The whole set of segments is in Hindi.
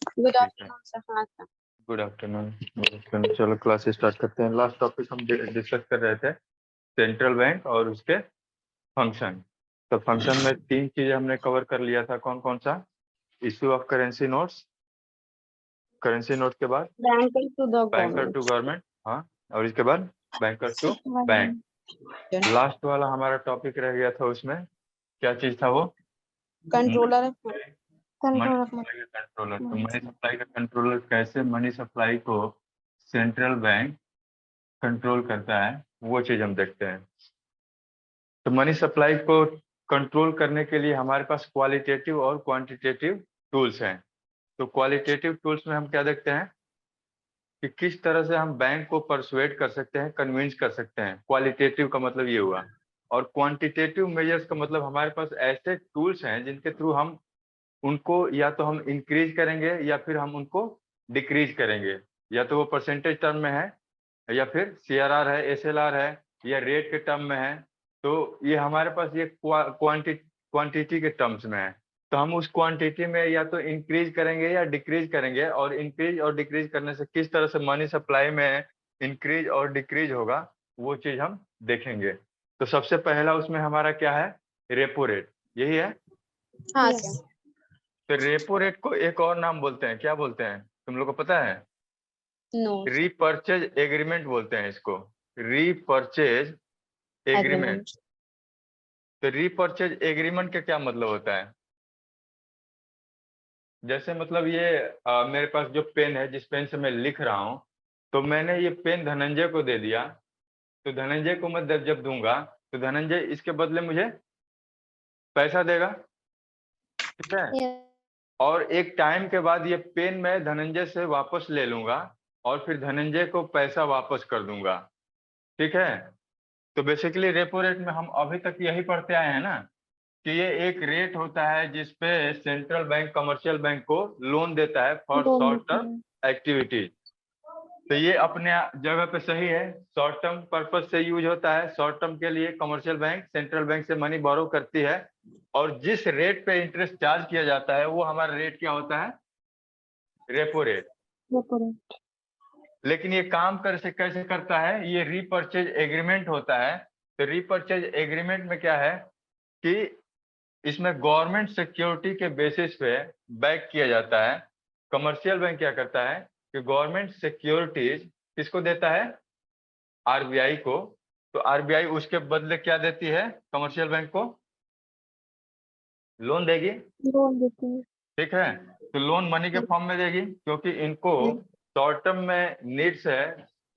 गुड ठीक है, आफ्टरनून सर। हाँ सर। Good afternoon. चलो क्लास स्टार्ट करते हैं। लास्ट टॉपिक हम डिस्कस कर रहे थे सेंट्रल बैंक और उसके फंक्शन। तो फंक्शन में 3 चीजें हमने कवर कर लिया था। कौन कौन सा? Issue of currency notes, currency note के बाद banker to the banker to government, हाँ, और इसके बाद बैंकर टू बैंक। लास्ट वाला हमारा टॉपिक रह गया था, उसमें क्या चीज था वो? कंट्रोलर मनी सप्लाई का कंट्रोलर। तो मनी सप्लाई का कंट्रोलर कैसे मनी सप्लाई को सेंट्रल बैंक कंट्रोल करता है, वो चीज हम देखते हैं। तो मनी सप्लाई को कंट्रोल करने के लिए हमारे पास क्वालिटेटिव और क्वांटिटेटिव टूल्स हैं। तो क्वालिटेटिव टूल्स में हम क्या देखते हैं कि किस तरह से हम बैंक को परसुएट कर सकते हैं, कन्विंस कर सकते हैं। क्वालिटेटिव का मतलब ये हुआ। और क्वांटिटेटिव मेजर्स का मतलब हमारे पास ऐसे टूल्स हैं जिनके थ्रू हम उनको या तो हम इंक्रीज करेंगे या फिर हम उनको डिक्रीज करेंगे। या तो वो परसेंटेज टर्म में है, या फिर CRR है, SLR है, या रेट के टर्म में है। तो ये हमारे पास ये क्वांटिटी के टर्म्स में है। तो हम उस क्वांटिटी में या तो इंक्रीज करेंगे या डिक्रीज करेंगे। और इंक्रीज और डिक्रीज करने से किस तरह से मनी सप्लाई में इंक्रीज और डिक्रीज होगा, वो चीज हम देखेंगे। तो सबसे पहला उसमें हमारा क्या है? रेपो रेट, यही है। हाँ सर। तो रेपो रेट को एक और नाम बोलते हैं, क्या बोलते हैं तुम लोग को पता है? नो रीपर्चेज एग्रीमेंट बोलते हैं इसको, रीपर्चेज एग्रीमेंट। एग्रीमेंट। तो रीपर्चेज एग्रीमेंट का क्या मतलब होता है? जैसे मतलब ये मेरे पास जो पेन है, जिस पेन से मैं लिख रहा हूँ, तो मैंने ये पेन धनंजय को दे दिया। तो धनंजय को मैं जब दूंगा तो धनंजय इसके बदले मुझे पैसा देगा, ठीक है। और एक टाइम के बाद ये पेन मैं धनंजय से वापस ले लूंगा और फिर धनंजय को पैसा वापस कर दूंगा, ठीक है। तो बेसिकली रेपो रेट में हम अभी तक यही पढ़ते आए हैं ना, कि ये एक रेट होता है जिसपे सेंट्रल बैंक कमर्शियल बैंक को लोन देता है फॉर शॉर्ट टर्म एक्टिविटीज। तो ये अपने जगह पे सही है, शॉर्ट टर्म पर्पज से यूज होता है। शॉर्ट टर्म के लिए कमर्शियल बैंक सेंट्रल बैंक से मनी बोरो करती है, और जिस रेट पे इंटरेस्ट चार्ज किया जाता है वो हमारा रेट क्या होता है? Repo rate. लेकिन ये काम कैसे करता है? ये रीपर्चेज एग्रीमेंट होता है। तो रीपर्चेज एग्रीमेंट में क्या है कि इसमें गवर्नमेंट सिक्योरिटी के बेसिस पे बैक किया जाता है। कमर्शियल बैंक क्या करता है कि गवर्नमेंट सिक्योरिटीज किसको देता है? RBI को। तो RBI उसके बदले क्या देती है? कमर्शियल बैंक को लोन देगी, लोन देती है। ठीक है। तो लोन मनी के फॉर्म में देगी, क्योंकि इनको शॉर्ट टर्म में नीड्स है,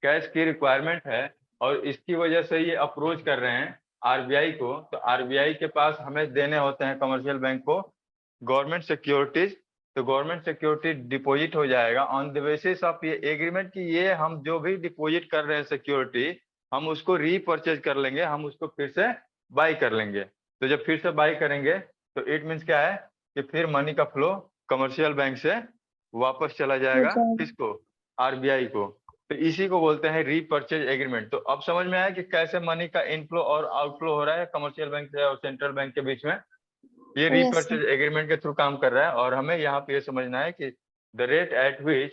कैश की रिक्वायरमेंट है, और इसकी वजह से ये अप्रोच कर रहे हैं RBI को। तो RBI के पास हमें देने होते हैं कमर्शियल बैंक को गवर्नमेंट सिक्योरिटीज। तो गवर्नमेंट सिक्योरिटी डिपॉजिट हो जाएगा ऑन द बेसिस ऑफ ये एग्रीमेंट कि ये हम जो भी डिपॉजिट कर रहे हैं सिक्योरिटी, हम उसको रीपर्चेज कर लेंगे, हम उसको फिर से बाई कर लेंगे। तो जब फिर से बाई करेंगे तो इट मीन्स क्या है कि फिर मनी का फ्लो कमर्शियल बैंक से वापस चला जाएगा किसको? RBI को। तो इसी को बोलते हैं रीपर्चेज एग्रीमेंट। तो अब समझ में आया कि कैसे मनी का इनफ्लो और आउटफ्लो हो रहा है कमर्शियल बैंक से और सेंट्रल बैंक के बीच में। ये रीपर्चेज एग्रीमेंट के थ्रू काम कर रहा है। और हमें यहाँ पे ये समझना है कि the rate at which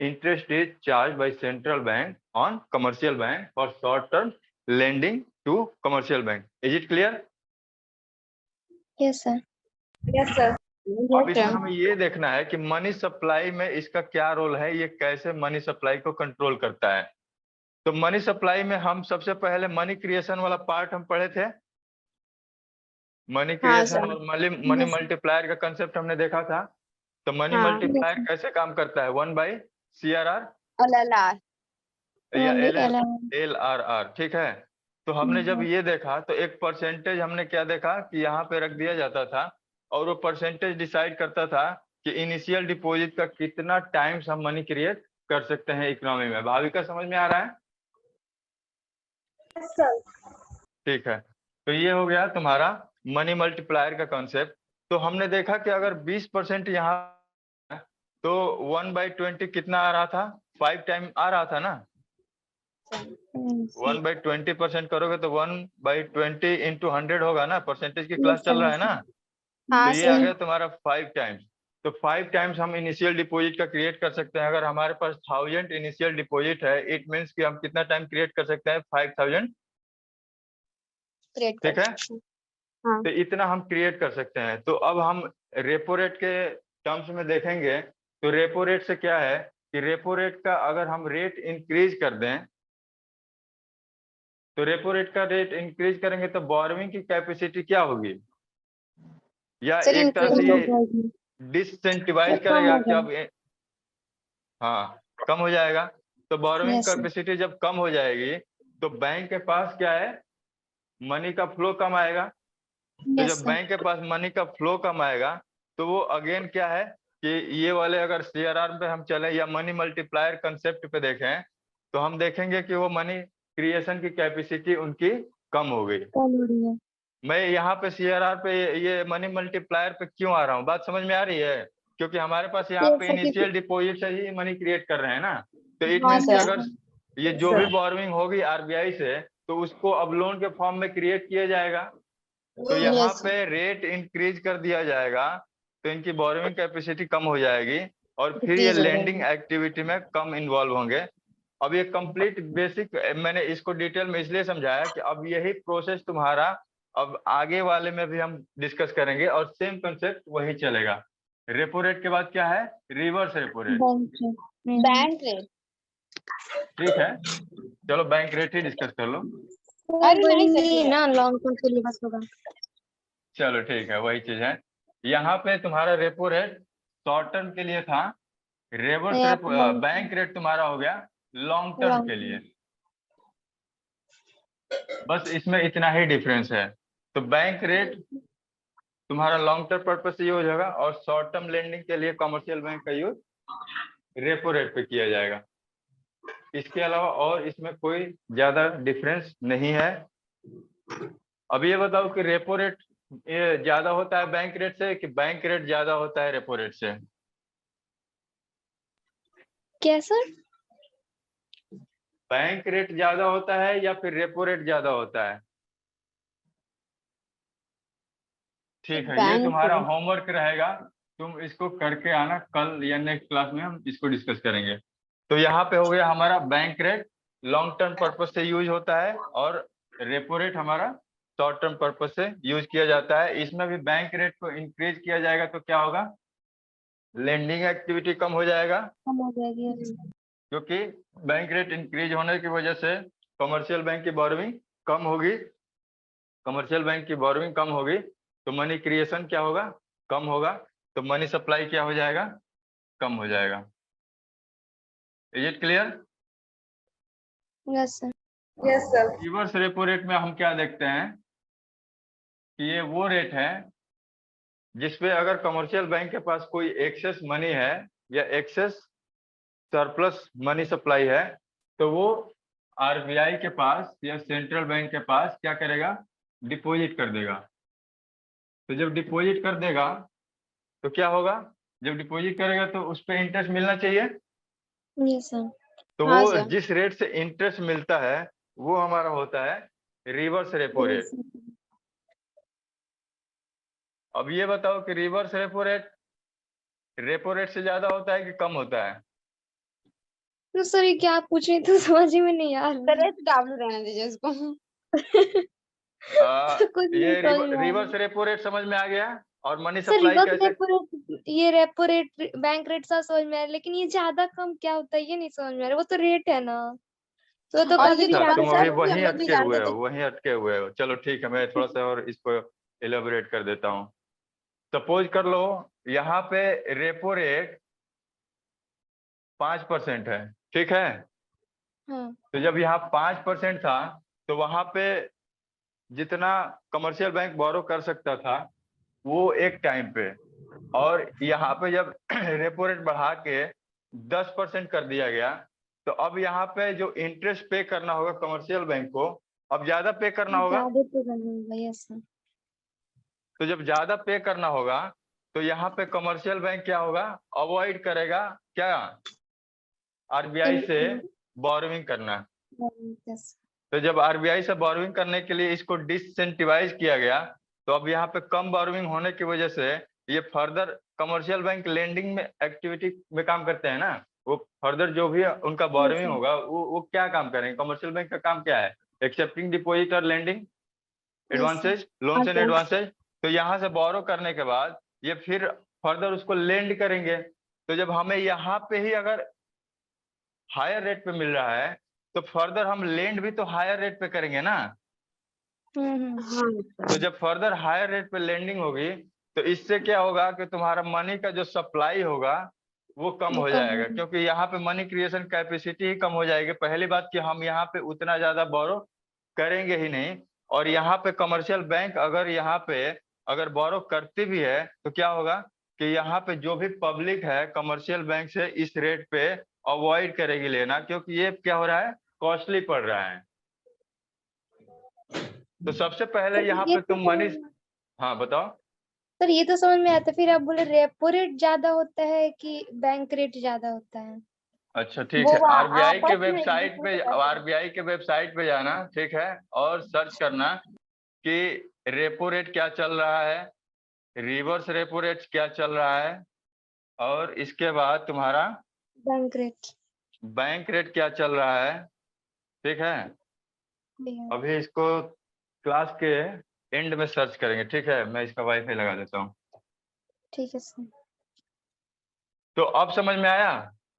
interest is charge by central bank on commercial bank for short term lending to commercial bank. Is it clear? Yes sir. Yes sir. अब इसमें हमें ये देखना है कि मनी सप्लाई में इसका क्या रोल है, ये कैसे मनी सप्लाई को कंट्रोल करता है। तो मनी सप्लाई में हम सबसे पहले मनी क्रिएशन वाला पार्ट हम पढ़े थे। मनी क्रिएशन और मनी मल्टीप्लायर का कंसेप्ट हमने देखा था। तो मनी मल्टीप्लायर कैसे काम करता है? 1/CRR या LRR, ठीक है। तो हमने जब ये देखा तो एक परसेंटेज हमने क्या देखा कि यहाँ पे रख दिया जाता था, और वो परसेंटेज डिसाइड करता था कि इनिशियल डिपॉजिट का कितना टाइम्स हम मनी क्रिएट कर सकते हैं इकोनॉमी में। भाविका समझ में आ रहा है? ठीक है। तो ये हो गया तुम्हारा मनी मल्टीप्लायर का कॉन्सेप्ट। तो हमने देखा कि अगर 20% यहाँ, तो 1/20 कितना आ रहा था? 5 टाइम आ रहा था ना। 1/20% करोगे तो 1/20 इंटू 100 होगा ना। परसेंटेज की क्लास चल रहा है ना। तो ये आ गया तुम्हारा 5 टाइम्स। तो 5 टाइम्स हम इनिशियल डिपॉजिट का क्रिएट कर सकते हैं। अगर हमारे पास 1000 इनिशियल डिपॉजिट है, इट मीन्स कि हम कितना टाइम क्रिएट कर सकते हैं? 5000। क्रिएट ठीक है, हाँ। तो इतना हम क्रिएट कर सकते हैं। तो अब हम रेपो रेट के टर्म्स में देखेंगे तो रेपो रेट से क्या है कि रेपो रेट का अगर हम रेट इंक्रीज कर दें, तो रेपो रेट का रेट इंक्रीज करेंगे तो बोरोइंग की कैपेसिटी क्या होगी? या सर एक तरह से इंक्रीज हो ये जाएगी, डिसइंसेंटिवाइज कम करेगा हो कि अब जाएगी। हाँ, कम हो जाएगा। तो बोरोइंग यस सर। कैपेसिटी जब कम हो जाएगी तो बैंक के पास क्या है? मनी का फ्लो कम आएगा। तो यस जब सर। बैंक के पास मनी का फ्लो कम आएगा तो वो अगेन क्या है कि ये वाले अगर सीआरआर पे हम चले या मनी मल्टीप्लायर कंसेप्ट पे देखें तो हम देखेंगे कि वो मनी क्रिएशन की कैपेसिटी उनकी कम हो गई। कम हो रही है। मैं यहाँ पे सीआरआर पे ये मनी मल्टीप्लायर पे क्यों आ रहा हूँ? बात समझ में आ रही है? क्योंकि हमारे पास यहाँ पे जैसा कि इनिशियल डिपॉजिट से ही मनी क्रिएट कर रहे हैं ना। तो इट हाँ मीन्स कि सर। अगर ये जो भी बोरोइंग होगी आरबीआई से तो उसको अब लोन के फॉर्म में क्रिएट किया जाएगा। तो यहाँ यस पे रेट इंक्रीज कर दिया जाएगा तो इनकी बोरोइंग कैपेसिटी कम हो जाएगी और फिर ये डिक्रीज हो लेंडिंग जाएगी। एक्टिविटी में कम इन्वॉल्व होंगे। अब ये कंप्लीट बेसिक मैंने इसको डिटेल में इसलिए समझाया कि अब यही प्रोसेस तुम्हारा अब आगे वाले में भी हम डिस्कस करेंगे और सेम कंसेप्ट वही चलेगा। रेपो रेट के बाद क्या है? Reverse repo rate. Bank rate. ठीक है, चलो बैंक रेट ही डिस्कस कर लो। अरे नहीं सर ना लॉन्ग टर्म के लिए बस होगा। चलो ठीक है, वही चीज है। यहाँ पे तुम्हारा रेपो रेट शॉर्ट टर्म के लिए था, रिवर्स या रेपो बैंक रेट तुम्हारा हो गया लॉन्ग टर्म के लिए। बस इसमें इतना ही डिफरेंस है। तो बैंक रेट तुम्हारा लॉन्ग टर्म पर्पज से यूज होगा और शॉर्ट टर्म लेंडिंग के लिए कमर्शियल बैंक का यूज रेपो रेट पे किया जाएगा। इसके अलावा और इसमें कोई ज्यादा डिफरेंस नहीं है। अब ये बताओ कि रेपो रेट ये ज्यादा होता है बैंक रेट से कि बैंक रेट ज्यादा होता है रेपो रेट से? क्या सर? बैंक रेट ज्यादा होता है या फिर रेपो रेट ज्यादा होता है? ठीक है, ये बैंक तुम्हारा रेट। होमवर्क रहेगा, तुम इसको करके आना, कल या नेक्स्ट क्लास में हम इसको डिस्कस करेंगे। तो यहाँ पे हो गया हमारा bank rate long term purpose से यूज होता है और रेपो रेट हमारा शॉर्ट टर्म पर्पज से यूज किया जाता है। इसमें भी बैंक रेट को इंक्रीज किया जाएगा तो क्या होगा? लेंडिंग एक्टिविटी कम हो जाएगा, कम हो जाएगी। क्योंकि बैंक रेट इंक्रीज होने की वजह से कमर्शियल बैंक की बोरोइंग कम होगी। कमर्शियल बैंक की बोरोइंग कम होगी तो मनी क्रिएशन क्या होगा? कम होगा। तो मनी सप्लाई क्या हो जाएगा? कम हो जाएगा। Is it clear? Yes sir. Reverse repo rate में हम क्या देखते हैं कि ये वो रेट है जिसपे अगर कमर्शियल बैंक के पास कोई एक्सेस मनी है या एक्सेस सरप्लस मनी सप्लाई है तो वो आरबीआई के पास या सेंट्रल बैंक के पास क्या करेगा? डिपॉजिट कर देगा। तो जब डिपॉजिट कर देगा तो क्या होगा? जब डिपॉजिट करेगा तो उस पर इंटरेस्ट मिलना चाहिए। Yes sir. तो हाँ वो सर। जिस रेट से इंटरेस्ट मिलता है वो हमारा होता है रिवर्स रेपो रेट। अब ये बताओ कि रिवर्स रेपो रेट से ज्यादा होता है कि कम होता है? तो सर ये क्या पूछ रहे थे समझ में नहीं आ रहा। डाब्लू रहने दीजिए इसको। कुछ नहीं ये समझ में आ रिवर्स रहा। रेपो रेट समझ में आ गया और मनी सर सप्लाई रिवर्स कैसे? रेपो रेट, ये रेपो रेट बैंक रेट सा समझ में आ रहा है, लेकिन ये ज्यादा कम क्या होता है ये नहीं समझ में आ रहा। वो तो रेट है ना, तो और कभी ये भी तो अच्छा, ज्यादा तुम कंसेप्ट अभी कम। भी हम वहीं लोग भी अटके जानते हुए हो, थे। वहीं अटके हुए हो। चलो ठीक है, मैं थोड़ा सा और इसको एलेबोरेट कर देता हूँ। सपोज कर लो यहाँ पे रेपो रेट 5% है, ठीक है? हाँ। तो जब यहाँ 5% था तो वहां पे जितना कमर्शियल बैंक बोरो कर सकता था वो एक टाइम पे, और यहाँ पे जब रेपो रेट बढ़ा के 10% कर दिया गया तो अब यहाँ पे जो इंटरेस्ट पे करना होगा कमर्शियल बैंक को अब ज्यादा पे करना होगा। ज्यादा तो करना होगा। Yes sir. तो जब ज्यादा पे करना होगा तो यहाँ पे कमर्शियल बैंक क्या होगा? अवॉइड करेगा क्या? आरबीआई से बोरोइंग करना। यस। तो जब आरबीआई से बोरोइंग करने के लिए इसको डिसइंसेंटिवाइज किया गया तो अब यहाँ पे कम बोरोइंग होने की वजह से ये फर्दर कमर्शियल बैंक लेंडिंग में एक्टिविटी में काम करते हैं ना, वो फर्दर जो भी उनका बोरोइंग होगा वो क्या काम करेंगे? कमर्शियल बैंक का काम क्या है? एक्सेप्टिंग डिपॉजिट और lending advances, loans and advances. तो यहाँ से बोरो करने के बाद ये फिर फर्दर उसको लेंड करेंगे। तो जब हमें यहाँ पे ही अगर हायर रेट पे मिल रहा है तो फर्दर हम लेंड भी तो हायर रेट पे करेंगे ना। तो जब फर्दर हायर रेट पे लेंडिंग होगी तो इससे क्या होगा कि तुम्हारा मनी का जो सप्लाई होगा वो कम हो जाएगा, क्योंकि यहाँ पे मनी क्रिएशन कैपेसिटी ही कम हो जाएगी। पहली बात कि हम यहाँ पे उतना ज्यादा बोरो करेंगे ही नहीं, और यहाँ पे कमर्शियल बैंक अगर यहाँ पे अगर बोरो करती भी है तो क्या होगा कि यहाँ पे जो भी पब्लिक है कमर्शियल बैंक से इस रेट पे अवॉइड करेगी लेना, क्योंकि ये क्या हो रहा है, कॉस्टली पड़ रहा है। तो सबसे पहले यहाँ पे तुम मनी, हाँ बताओ सर, ये तो समझ में आता है। फिर आप बोले रेपो रेट ज्यादा होता है कि बैंक रेट ज्यादा होता है? अच्छा ठीक वो है, आरबीआई के आपस में एक वेबसाइट दूसरे पे, को बता- आरबीआई के वेबसाइट पे जाना, ठीक है, और सर्च करना कि रेपो रेट क्या चल रहा है, रिवर्स रेपो रेट क्या चल रहा है, और इसके बाद तुम्हारा बैंक रेट क्या चल रहा है। ठीक है, अभी इसको क्लास के एंड में सर्च करेंगे। ठीक है, मैं इसका वाईफाई लगा देता हूँ। ठीक है सर। तो अब समझ में आया।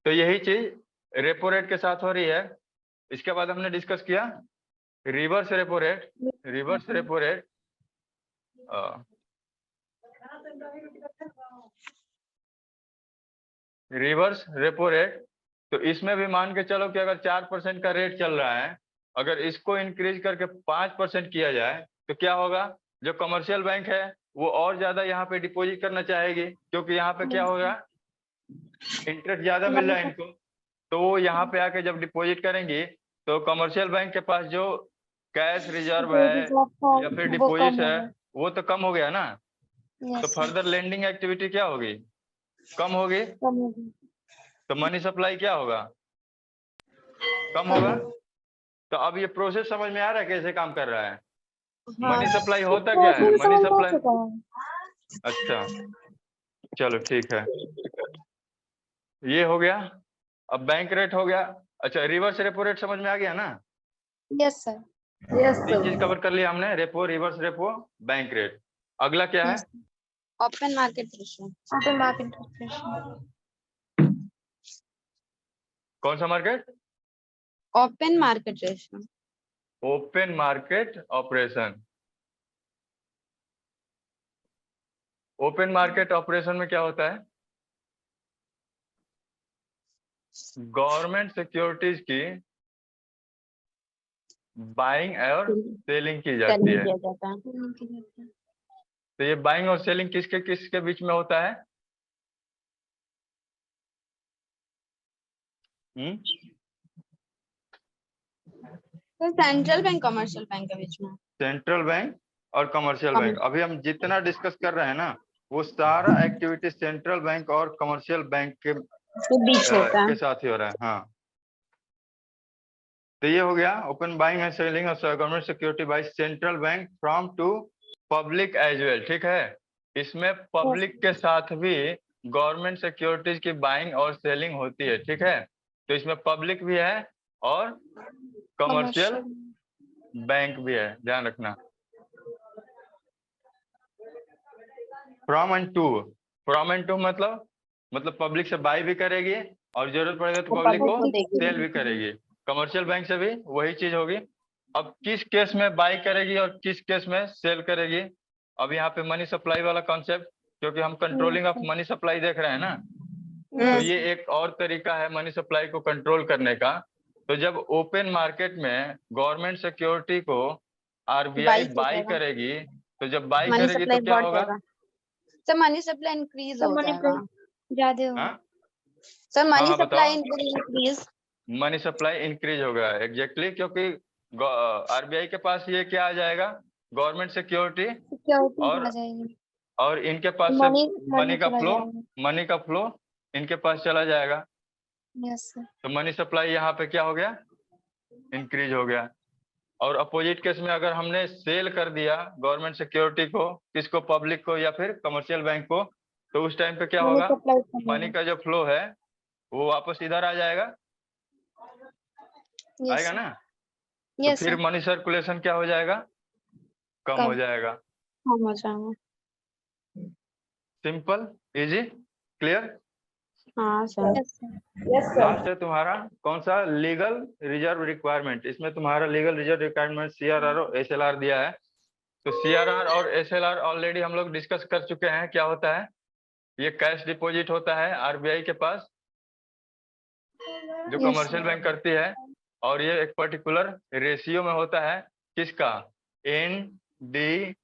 तो यही चीज रेपो रेट के साथ हो रही है। इसके बाद हमने डिस्कस किया reverse repo rate. Reverse repo rate reverse repo rate, तो इसमें भी मान के चलो कि अगर 4% का रेट चल रहा है, अगर इसको इंक्रीज करके 5% किया जाए तो क्या होगा, जो कमर्शियल बैंक है वो और ज्यादा यहाँ पे डिपॉजिट करना चाहेगी, क्योंकि यहाँ पे क्या होगा, इंटरेस्ट ज्यादा मिल रहा है इनको। तो वो यहाँ पे आके जब डिपॉजिट करेंगी तो कमर्शियल बैंक के पास जो कैश रिजर्व है या फिर डिपॉजिट है वो तो कम हो गया ना। तो फर्दर लेंडिंग एक्टिविटी क्या होगी, कम होगी। तो मनी सप्लाई क्या होगा, कम होगा। तो अब ये प्रोसेस समझ में आ रहा है कैसे काम कर रहा है। मनी सप्लाई होता क्या है, मनी सप्लाई, अच्छा चलो ठीक है, ये हो गया। अब बैंक रेट हो गया। अच्छा, रिवर्स रेपो रेट समझ में आ गया ना। Yes sir. तीन चीज कवर कर लिया हमने, repo, reverse repo, bank rate. अगला क्या है, open market ratio. Open market ratio. कौन सा market, open market ratio. Open market operation. Open market operation में क्या होता है, गवर्नमेंट सिक्योरिटीज की बाइंग और सेलिंग की जाती है। तो ये बाइंग और सेलिंग किसके किसके बीच में होता है, सेंट्रल बैंक कमर्शियल बैंक के बीच में। सेंट्रल बैंक और कमर्शियल बैंक। अभी हम जितना डिस्कस कर रहे हैं ना वो सारा एक्टिविटी सेंट्रल बैंक और कमर्शियल बैंक के बीच होता के है। साथ ही हो रहा है। हाँ, तो ये हो गया open buying and selling of government security by central bank from to public as well. ठीक है, इसमें पब्लिक के साथ भी गवर्नमेंट सिक्योरिटीज की बाइंग और सेलिंग होती है। ठीक है, तो इसमें पब्लिक भी है और कमर्शियल बैंक भी है, ध्यान रखना। From and to, from and to मतलब पब्लिक से बाई भी करेगी और जरूरत पड़ेगा तो पब्लिक को सेल भी करेगी। कमर्शियल बैंक से भी वही चीज होगी। अब किस केस में बाई करेगी और किस केस में सेल करेगी, अब यहाँ पे मनी सप्लाई वाला कॉन्सेप्ट, क्योंकि हम कंट्रोलिंग ऑफ मनी सप्लाई देख रहे हैं ना, तो ये एक और तरीका है मनी सप्लाई को कंट्रोल करने का। तो जब ओपन मार्केट में गवर्नमेंट सिक्योरिटी को आरबीआई बाई करेगी, तो जब बाई करेगी तो क्या होगा, सर मनी सप्लाई इंक्रीज हो जाएगा। ज्यादा हो। हाँ सर मनी हाँ, सप्लाई बताओ। इंक्रीज। मनी सप्लाई इंक्रीज होगा, एग्जैक्टली, क्योंकि आरबीआई के पास ये क्या आ जाएगा, गवर्नमेंट सिक्योरिटी और आ जाएगी। और इनके पास से मनी मनी का चला फ्लो, जाएगा। मनी का फ्लो इनके पास चला जाएगा। Yes sir. तो मनी सप्लाई यहाँ पे क्या हो गया, इंक्रीज हो गया। और अपोजिट केस में अगर हमने सेल कर दिया गवर्नमेंट सिक्योरिटी को, किसको, पब्लिक को या फिर कमर्शियल बैंक को, तो उस टाइम पे क्या मनी होगा, सप्लाई कम मनी होगा। का जो फ्लो है वो वापस इधर आ जाएगा, यस आएगा सर। ना। तो यस फिर सर। मनी सर्कुलेशन क्या हो जाएगा, कम हो कम। जाएगा। कम हो जाएगा। Simple, easy, clear. हाँ सर। Yes sir. लास्ट है तुम्हारा कौन सा, लीगल रिजर्व रिक्वायरमेंट। इसमें तुम्हारा लीगल रिजर्व रिक्वायरमेंट सीआरआर और एसएलआर दिया है। तो सीआरआर और एसएलआर ऑलरेडी हम लोग डिस्कस कर चुके हैं। क्या होता है, ये कैश डिपॉजिट होता है आरबीआई के पास, जो यस कमर्शियल बैंक करती है, और ये एक पर्टिकुलर रेशियो में होता है। किसका, NDTL,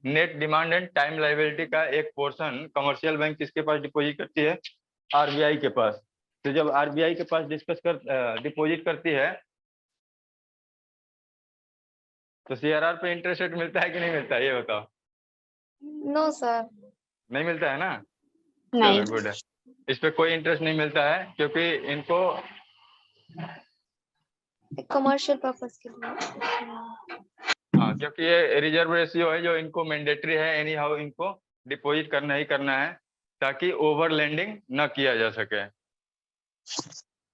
net demand and time liability का एक पोर्शन कमर्शियल बैंक किसके पास डिपॉजिट करती है, आरबीआई के पास। तो जब आरबीआई के पास डिपॉजिट करती है तो सीआरआर पे इंटरेस्ट रेट मिलता है कि नहीं मिलता है, ये बताओ। No sir. नहीं मिलता है ना, नहीं। चलो गुड है। इस पे कोई इंटरेस्ट नहीं मिलता है क्योंकि इनको, कमर्शियल पर्पस के लिए। हाँ, क्योंकि ये रिजर्व रेशियो है जो इनको मैंडेटरी है, एनी हाउ इनको डिपॉजिट करना ही करना है, ताकि ओवर लेंडिंग न किया जा सके।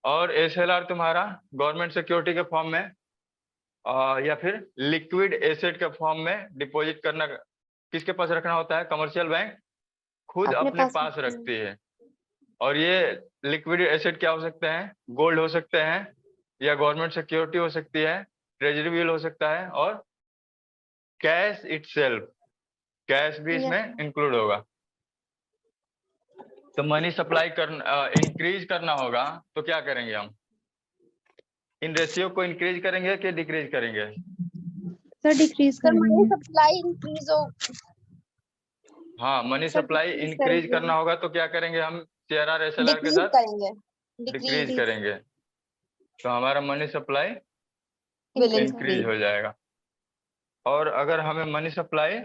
और एसएलआर तुम्हारा गवर्नमेंट सिक्योरिटी के फॉर्म में या फिर लिक्विड एसेट के फॉर्म में डिपॉजिट करना, किसके पास रखना होता है, कमर्शियल बैंक खुद अपने पास रखती है। और ये लिक्विड एसेट क्या हो सकते हैं, गोल्ड हो सकते हैं, या गवर्नमेंट सिक्योरिटी हो सकती है, ट्रेजरी बिल हो सकता है, और कैश इटसेल्फ, कैश भी इसमें इंक्लूड होगा। तो मनी सप्लाई करना, इंक्रीज करना होगा तो क्या करेंगे हम, इन रेशियो को इंक्रीज करेंगे कि डिक्रीज करेंगे। सर डिक्रीज सर मनी करेंगे। सप्लाई इंक्रीज हो। हाँ, money sir supply decrease increase करेंगे। करना होगा तो क्या करेंगे हम, सीआरआर एसएलआर के डिक्रीज साथ करेंगे। डिक्रीज डिक्रीज करेंगे, तो हमारा मनी सप्लाई विल इंक्रीज हो जाएगा। और अगर हमें मनी सप्लाई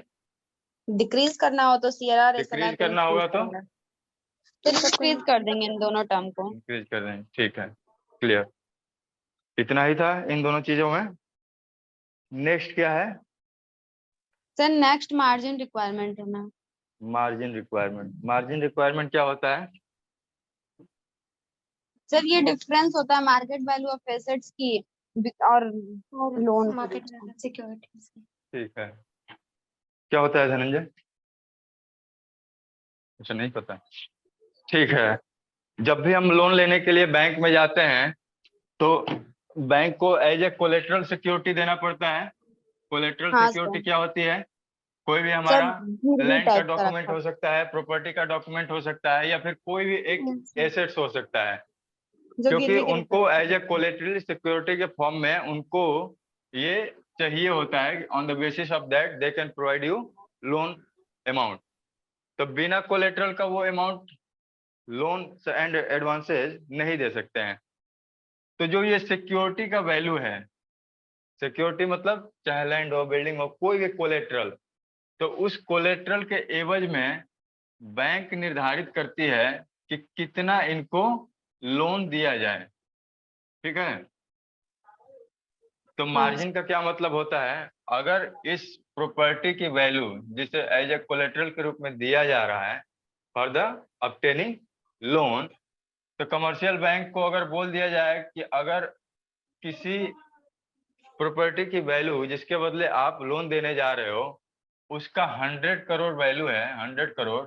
डिक्रीज करना हो तो सीआरआर एसएलआर डिक्रीज को करना इंक्रीज होगा तो करेंगे। तो डिक्रीज कर देंगे इन दोनों टर्म को। इंक्रीज कर देंगे, ठीक है, क्लियर। इतना ही था इन दोनों चीजों में। नेक्स्ट क्या है, सर नेक्स्ट मार्जिन रिक्वायरमेंट है ना। Margin requirement. मार्जिन रिक्वायरमेंट क्या होता है, सर ये डिफरेंस होता है मार्केट वैल्यू ऑफ एसेट्स की और लोन के मार्केट बीच में। सिक्योरिटीज। ठीक है, क्या होता है धनंजय, अच्छा नहीं पता, ठीक है। जब भी हम लोन लेने के लिए बैंक में जाते हैं तो बैंक को एज ए कोलेटरल सिक्योरिटी देना पड़ता है। कोलेटरल हाँ सिक्योरिटी सर। क्या होती है, कोई भी सर हमारा गिरवी लैंड का टाइप का डॉक्यूमेंट रखा हो सकता है, प्रॉपर्टी का डॉक्यूमेंट हो सकता है, या फिर कोई भी एक एसेट्स हो सकता है, जो क्योंकि गिरवी के रूप में उनको रखा एज ए कोलेटरल सिक्योरिटी के फॉर्म में उनको ये चाहिए होता है, on the basis of that they can provide you loan amount. तो बिना कोलेटरल का वो अमाउंट लोन एंड एडवांसेज नहीं दे सकते हैं। तो जो ये सिक्योरिटी का वैल्यू है, सिक्योरिटी मतलब चाहे लैंड हो, बिल्डिंग हो, कोई भी कोलेटरल, तो उस कोलेटरल के एवज में बैंक निर्धारित करती है कि कितना इनको लोन दिया जाए, ठीक है। तो हाँ मार्जिन का क्या मतलब होता है, अगर इस प्रॉपर्टी की वैल्यू जिसे एज ए कोलेटरल के रूप में दिया जा रहा है फॉर द ऑब्टेनिंग लोन, तो कमर्शियल बैंक को अगर बोल दिया जाए कि अगर किसी प्रॉपर्टी की वैल्यू जिसके बदले आप लोन देने जा रहे हो उसका 100 करोड़ वैल्यू है, 100 करोड़,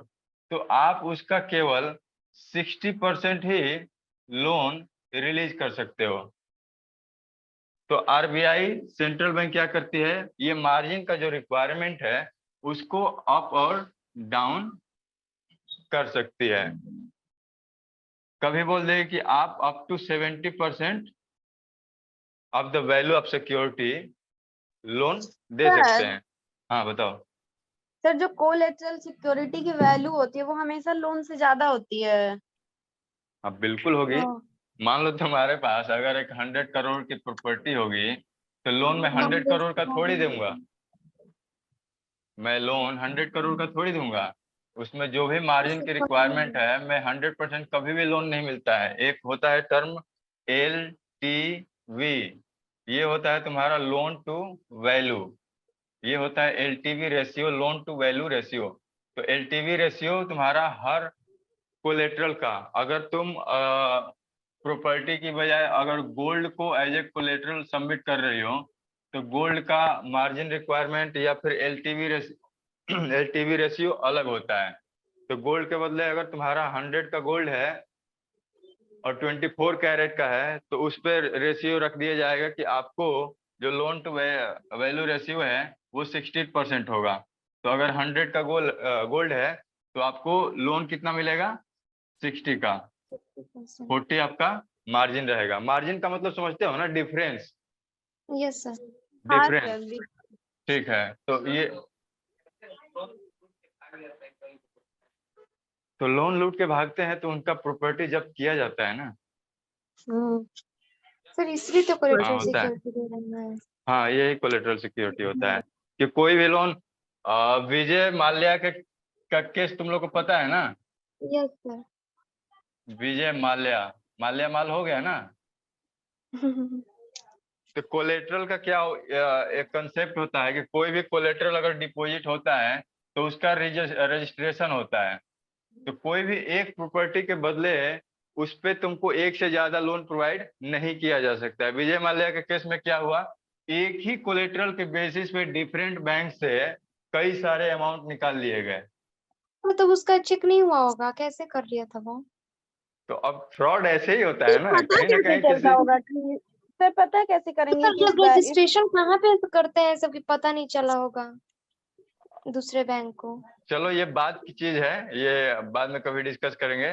तो आप उसका केवल 60% ही लोन रिलीज कर सकते हो। तो आरबीआई सेंट्रल बैंक क्या करती है, ये मार्जिन का जो रिक्वायरमेंट है उसको अप और डाउन कर सकती है। कभी बोल दे कि आप up to 70% of the value of security loan दे सकते हैं। हाँ बताओ। सर जो कोलेटरल सिक्योरिटी की वैल्यू होती है वो हमेशा लोन से ज्यादा होती है। हाँ बिल्कुल होगी। मान लो तुम्हारे पास अगर एक 100 करोड़ की प्रॉपर्टी होगी तो लोन में 100 करोड़ का थोड़ी दूंगा, मैं लोन 100 करोड़ का थोड़ी दूंगा। उसमें जो भी मार्जिन की रिक्वायरमेंट है, मैं 100% कभी भी लोन नहीं मिलता है। एक होता है टर्म LTV, ये होता है तुम्हारा लोन टू वैल्यू, ये होता है LTV ratio, loan to value ratio. तो एलटीवी रेशियो तुम्हारा हर कोलेट्रल का, अगर तुम प्रॉपर्टी की बजाय अगर गोल्ड को एज ए कोलेट्रल सबमिट कर रही हो, तो गोल्ड का मार्जिन रिक्वायरमेंट या फिर एलटीवी रेशियो अलग होता है। तो गोल्ड के बदले अगर तुम्हारा 100 का गोल्ड है और 24 कैरेट का है, तो उस पर रेशियो रख दिया जाएगा कि आपको जो लोन टू वैल्यू रेशियो है वो 60% होगा। तो अगर 100 का गोल्ड है तो आपको लोन कितना मिलेगा, 60 का। 40 आपका मार्जिन रहेगा। मार्जिन का मतलब समझते हो ना, डिफरेंस। Yes sir. हाँ डिफरेंस, सर। ठीक है। तो ये तो लोन लूट के भागते हैं तो उनका प्रॉपर्टी जब्त किया जाता है ना। सर इसलिए तो हाँ, कोलेटरल होता है। सिक्योरिटी दे रहा है। हाँ, यही कोलेटरल सिक्योरिटी होता है कि कोई भी लोन, विजय माल्या का केस तुम लोग को पता है ना। Yes sir. विजय माल्या, माल्या माल हो गया ना। तो कोलेटरल का क्या एक कंसेप्ट होता है कि कोई भी कोलेटरल अगर डिपॉजिट होता है तो उसका रजिस्ट्रेशन होता है। तो कोई भी एक प्रॉपर्टी के बदले उस पे तुमको एक से ज्यादा लोन प्रोवाइड नहीं किया जा सकता है। विजय माल्या के केस में क्या हुआ, एक ही कोलेटरल के बेसिस पे डिफरेंट बैंक से कई सारे अमाउंट निकाल लिए गए। मतलब उसका चेक नहीं हुआ होगा, कैसे कर लिया था वो? तो अब फ्रॉड ऐसे ही होता ये है ना, पता कहीं ना कैसे कहीं चलता किसी। होगा कि सर पता कैसे करेंगे तो कि मतलब रजिस्ट्रेशन कहाँ पे करते हैं, सबकी पता नहीं चला होगा दूसरे बैंक को? चलो ये बात की चीज है, ये बाद में कभी डिस्कस करेंगे।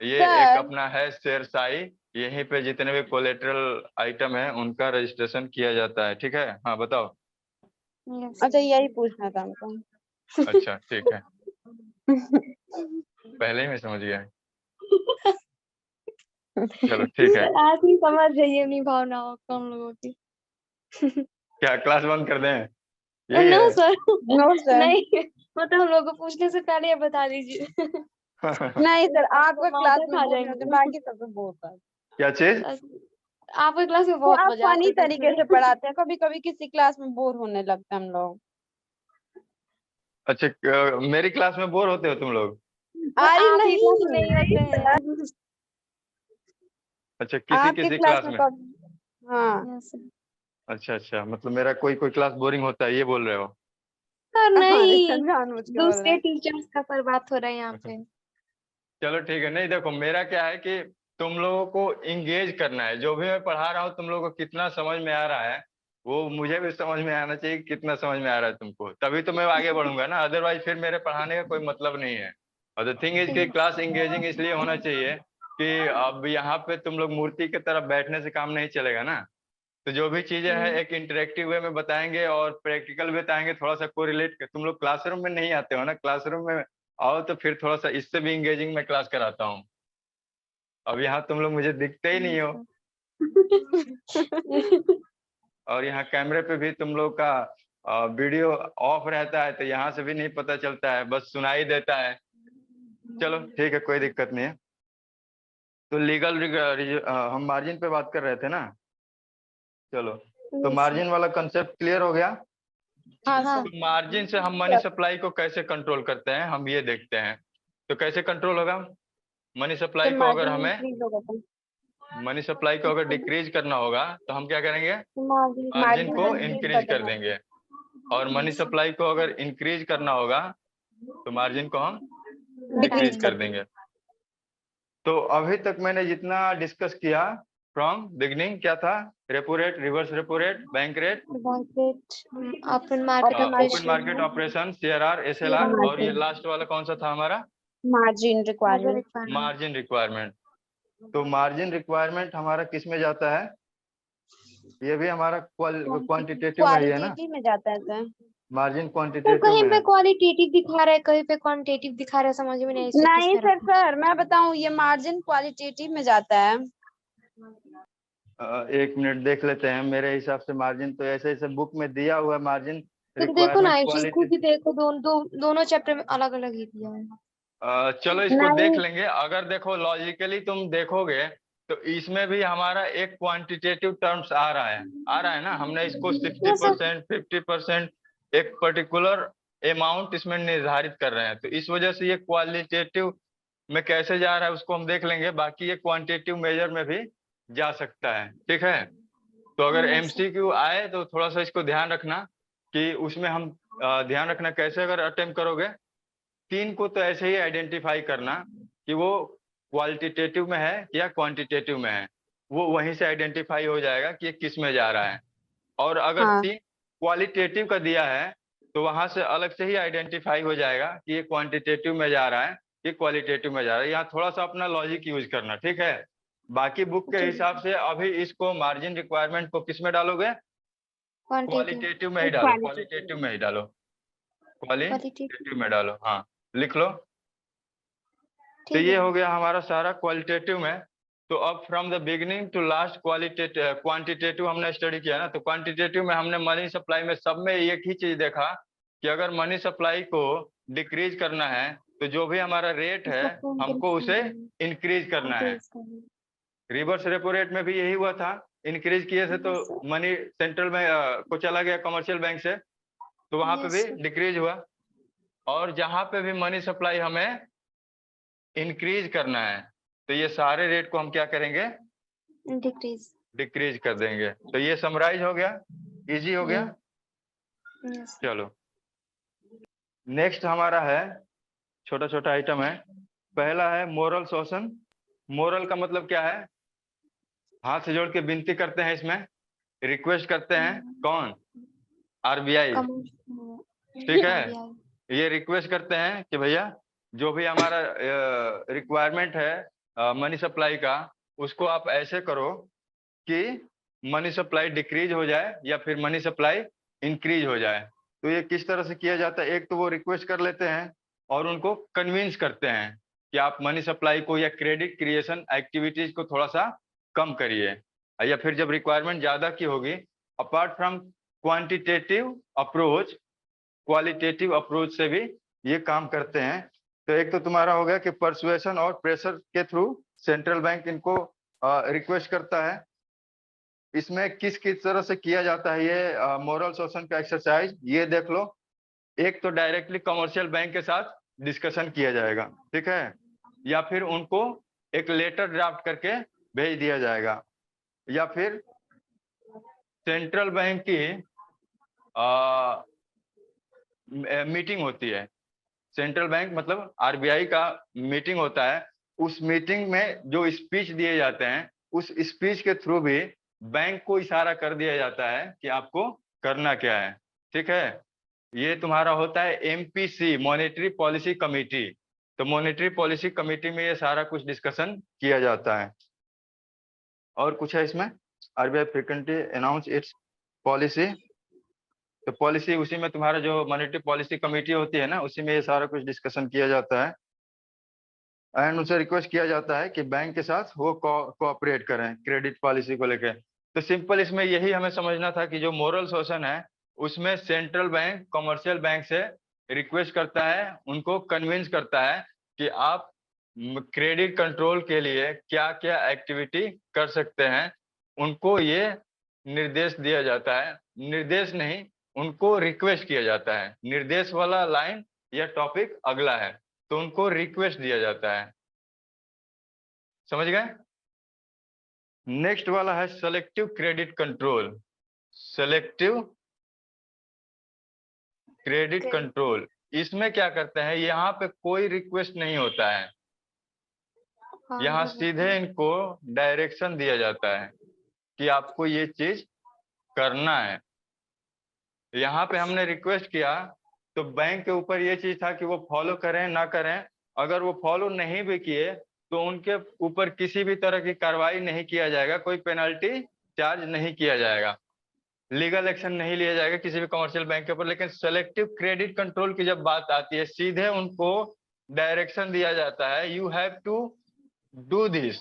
ये एक सर अपना है शेरशाही, यहीं पे जितने भी कोलेटरल आइटम है उनका रजिस्ट्रेशन किया जाता है। ठीक है, हाँ बताओ। यस। अच्छा यही पूछना था हमको। अच्छा ठीक है, पहले ही मैं समझ गया। चलो ठीक है। सर आज ही समझ जाइए अपनी भावनाओं को हम लोगों की। क्या क्लास बंद कर दें, यही नो है। सर। No sir. नहीं, मतलब हम लोग को पूछने से पहले ये बता दीजिए। नहीं सर, आपका क्लास मादक में खा बोर नहीं होते, जाएंगे। बाकी सब में बोर होता है। क्या चीज? आपके क्लास में तो बहुत आप मजा आता फनी है तरीके देखने से में। पढ़ाते हैं, कभी कभी किसी क्लास में बोर होने लगता है हम लोग। अच्छा, मेरी क्लास में बोर होते हो तुम लोग? और अरे आपकी क्लास में नहीं होते नहीं हैं। अच्छा, किसी आपके किसी क्लास क्लास में में। कब। हाँ यस सर। अच्छा अच्छा, मतलब मेरा कोई कोई क्लास बोरिंग होता है, ये बोल रहे हो? सर अरे नहीं, सर जानबूझ के बोल रहे दूसरे हैं। टीचर्स का सर बात हो रहा है यहाँ पे। चलो ठीक है। नहीं देखो, मेरा क्या है कि तुम लोगों को इंगेज करना है। जो भी मैं पढ़ा रहा हूँ तुम लोगों को कितना समझ में आ रहा है वो मुझे भी समझ में आना चाहिए कि कितना समझ में आ रहा है तुमको, तभी तो मैं आगे बढ़ूंगा ना। अदरवाइज फिर मेरे पढ़ाने का कोई मतलब नहीं है। और द थिंग इज कि क्लास इंगेजिंग इसलिए होना चाहिए कि अब यहाँ पे तुम लोग मूर्ति की तरफ बैठने से काम नहीं चलेगा ना। तो जो भी चीजें हैं एक इंटरेक्टिव वे में बताएंगे और प्रैक्टिकल भी बताएंगे, थोड़ा सा कोरिलेट कर। तुम लोग क्लासरूम में नहीं आते हो ना, क्लासरूम में आओ तो फिर थोड़ा सा इससे भी इंगेजिंग में क्लास कराता हूँ। अब यहाँ तुम लोग मुझे दिखते ही नहीं हो, और यहाँ कैमरे पे भी तुम लोग का वीडियो ऑफ रहता है, तो यहाँ से भी नहीं पता चलता है, बस सुनाई देता है। चलो ठीक है, कोई दिक्कत नहीं है। तो हम मार्जिन पे बात कर रहे थे ना। चलो, तो मार्जिन वाला कंसेप्ट क्लियर हो गया। हाँ हाँ। सर। तो मार्जिन से हम मनी सप्लाई को कैसे कंट्रोल करते हैं, हम ये देखते हैं। तो कैसे कंट्रोल होगा मनी सप्लाई जब को? अगर मार्जिन हमें इंक्रीज होगा तो मनी सप्लाई को अगर डिक्रीज करना होगा तो हम क्या करेंगे, मार्जिन मार्जिन को को इंक्रीज कर इंक्रीज कर देना। देंगे। और मनी सप्लाई को अगर इंक्रीज करना होगा तो मार्जिन को हम डिक्रीज डिक्रीज कर कर देना। देंगे। तो अभी तक मैंने जितना डिस्कस किया फ्रॉम बिगनिंग क्या था, repo rate, reverse repo rate, bank rate, market, open market open market operation, operation, CRR, SLR, और ये मार्जिन लास्ट वाला कौन सा था हमारा, मार्जिन रिक्वायरमेंट। Margin requirement. तो मार्जिन रिक्वायरमेंट हमारा किस में जाता है? ये भी हमारा क्वांटिटेटिव में ही है ना। क्वालिटेटिव में जाता है सर। मार्जिन तो क्वांटिटेटिव कहीं में पे है। क्वालिटेटिव दिखा रहा है, कहीं पे क्वांटिटेटिव दिखा रहा है, समझ में नहीं इसको किस नहीं में सर, रखूं? सर मैं बताऊं, ये मार्जिन क्वालिटेटिव में जाता है। एक मिनट देख लेते हैं। मेरे हिसाब से मार्जिन तो ऐसे ऐसे बुक में दिया हुआ है, मार्जिन तो देखो ना, रिक्वायरमेंट ये चीज क्वालिटी। खुद ही देखो, दोनों चैप्टर में अलग अलग ही दिया है। चलो इसको देख नहीं लेंगे। अगर देखो लॉजिकली तुम देखोगे तो इसमें भी हमारा एक क्वांटिटेटिव टर्म्स आ रहा है ना। हमने इसको ये सब 60%, 50%, एक पर्टिकुलर अमाउंट इसमें निर्धारित कर रहे हैं। तो इस वजह से ये क्वालिटेटिव में कैसे जा रहा है उसको हम देख लेंगे, बाकी ये क्वांटिटेटिव मेजर में भी जा सकता है। ठीक है, तो अगर yes, एमसीक्यू आए तो थोड़ा सा इसको ध्यान रखना कि उसमें हम ध्यान रखना कैसे अगर अटेम्प्ट करोगे, 3 को तो ऐसे ही आइडेंटिफाई करना कि वो क्वालिटेटिव में है या क्वांटिटेटिव में है, वो वहीं से आइडेंटिफाई हो जाएगा कि ये किस में जा रहा है। और अगर हाँ 3 क्वालिटेटिव का दिया है तो वहां से अलग से ही आइडेंटिफाई हो जाएगा कि ये क्वांटिटेटिव में जा रहा है, ये क्वालिटेटिव में जा रहा है। यहाँ थोड़ा सा अपना लॉजिक यूज करना, ठीक है। बाकी बुक के ठीक हिसाब से अभी इसको मार्जिन रिक्वायरमेंट को किस में डालोगे, क्वांटिटी क्वालिटेटिव में ही डालो, क्वालिटेटिव में ही डालो, क्वालिटी क्वालिटेटिव में डालो, हाँ लिख लो। तो ठीक ये है हो गया हमारा सारा क्वालिटेटिव में। तो अब from the beginning to last quantitative हमने स्टडी किया ना, तो क्वांटिटेटिव में हमने मनी सप्लाई में सब में एक ही चीज देखा कि अगर मनी सप्लाई को डिक्रीज करना है तो जो भी हमारा रेट है हमको उसे इंक्रीज करना है। रिवर्स रेपो रेट में भी यही हुआ था, इंक्रीज किए थे तो मनी सेंट्रल में को चला गया कमर्शियल बैंक से, तो वहां पे भी डिक्रीज हुआ। और जहां पे भी मनी सप्लाई हमें इंक्रीज करना है तो ये सारे रेट को हम क्या करेंगे, डिक्रीज डिक्रीज कर देंगे। तो ये समराइज हो गया, इजी हो गया। यस चलो नेक्स्ट हमारा है, छोटा छोटा आइटम है। पहला है मोरल शोषण। मोरल का मतलब क्या है, हाथ से जोड़ के विनती करते हैं, इसमें रिक्वेस्ट करते हैं, कौन, आरबीआई, ठीक है। ये रिक्वेस्ट करते हैं कि भैया जो भी हमारा रिक्वायरमेंट है मनी सप्लाई का, उसको आप ऐसे करो कि मनी सप्लाई डिक्रीज हो जाए या फिर मनी सप्लाई इंक्रीज हो जाए। तो ये किस तरह से किया जाता है, एक तो वो रिक्वेस्ट कर लेते हैं और उनको कन्विंस करते हैं कि आप मनी सप्लाई को या क्रेडिट क्रिएशन एक्टिविटीज को थोड़ा सा कम करिए, या फिर जब रिक्वायरमेंट ज्यादा की होगी, apart from quantitative approach, qualitative approach से भी ये काम करते हैं। तो एक तो तुम्हारा हो गया कि परसुएशन और प्रेशर के थ्रू सेंट्रल बैंक इनको रिक्वेस्ट करता है। इसमें किस किस तरह से किया जाता है ये मोरल शोषण का एक्सरसाइज, ये देख लो। एक तो डायरेक्टली कमर्शियल बैंक के साथ डिस्कशन किया जाएगा, ठीक है, या फिर उनको एक लेटर ड्राफ्ट करके भेज दिया जाएगा, या फिर सेंट्रल बैंक की मीटिंग होती है। सेंट्रल बैंक मतलब आरबीआई का मीटिंग होता है, उस मीटिंग में जो स्पीच दिए जाते हैं उस स्पीच के थ्रू भी बैंक को इशारा कर दिया जाता है कि आपको करना क्या है, ठीक है। ये तुम्हारा होता है एमपीसी, मॉनेटरी पॉलिसी कमेटी। तो मॉनेटरी पॉलिसी कमेटी में ये सारा कुछ डिस्कशन किया जाता है। और कुछ है इसमें, RBI frequently announce it's policy. तो पॉलिसी उसी में तुम्हारा जो मॉनेटरी पॉलिसी कमेटी होती है ना, उसी में ये सारा कुछ डिस्कशन किया जाता है। एंड उनसे रिक्वेस्ट किया जाता है कि बैंक के साथ वो कोऑपरेट करें क्रेडिट पॉलिसी को लेकर। तो सिंपल इसमें यही हमें समझना था कि जो मोरल शोषण है उसमें सेंट्रल बैंक कमर्शियल बैंक से रिक्वेस्ट करता है, उनको कन्विंस करता है कि आप क्रेडिट कंट्रोल के लिए क्या क्या एक्टिविटी कर सकते हैं। उनको ये निर्देश दिया जाता है, निर्देश नहीं, उनको रिक्वेस्ट किया जाता है। निर्देश वाला लाइन या टॉपिक अगला है, तो उनको रिक्वेस्ट दिया जाता है, समझ गए। नेक्स्ट वाला है selective credit control. Selective credit control, इसमें क्या करते हैं, यहाँ पे कोई रिक्वेस्ट नहीं होता है, यहाँ सीधे इनको डायरेक्शन दिया जाता है कि आपको ये चीज करना है। यहाँ पे हमने रिक्वेस्ट किया तो बैंक के ऊपर ये चीज था कि वो फॉलो करें ना करें। अगर वो फॉलो नहीं भी किए तो उनके ऊपर किसी भी तरह की कार्रवाई नहीं किया जाएगा, कोई पेनल्टी चार्ज नहीं किया जाएगा, लीगल एक्शन नहीं लिया जाएगा किसी भी कमर्शियल बैंक के ऊपर। लेकिन सेलेक्टिव क्रेडिट कंट्रोल की जब बात आती है, सीधे उनको डायरेक्शन दिया जाता है, you have to do this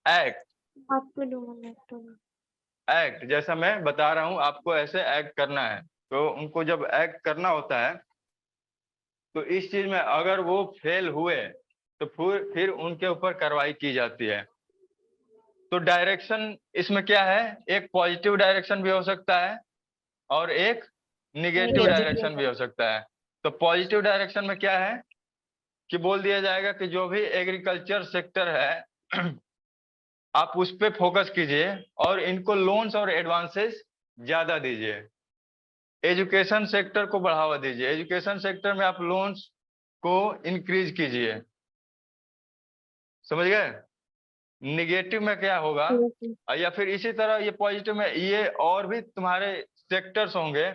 act, act जैसा मैं बता रहा हूं आपको ऐसे एक्ट करना है। तो उनको जब एक्ट करना होता है तो इस चीज में अगर वो फेल हुए तो फिर उनके ऊपर कार्रवाई की जाती है। तो डायरेक्शन इसमें क्या है, एक पॉजिटिव डायरेक्शन भी हो सकता है और एक निगेटिव Negative डायरेक्शन भी हो सकता है। तो पॉजिटिव डायरेक्शन में क्या है कि बोल दिया जाएगा कि जो भी एग्रीकल्चर सेक्टर है आप उस पे फोकस कीजिए और इनको लोन्स और एडवांसेस ज्यादा दीजिए। एजुकेशन सेक्टर को बढ़ावा दीजिए, एजुकेशन सेक्टर में आप लोन्स को इंक्रीज कीजिए। समझ गए? निगेटिव में क्या होगा, या फिर इसी तरह ये पॉजिटिव में ये और भी तुम्हारे सेक्टर्स होंगे,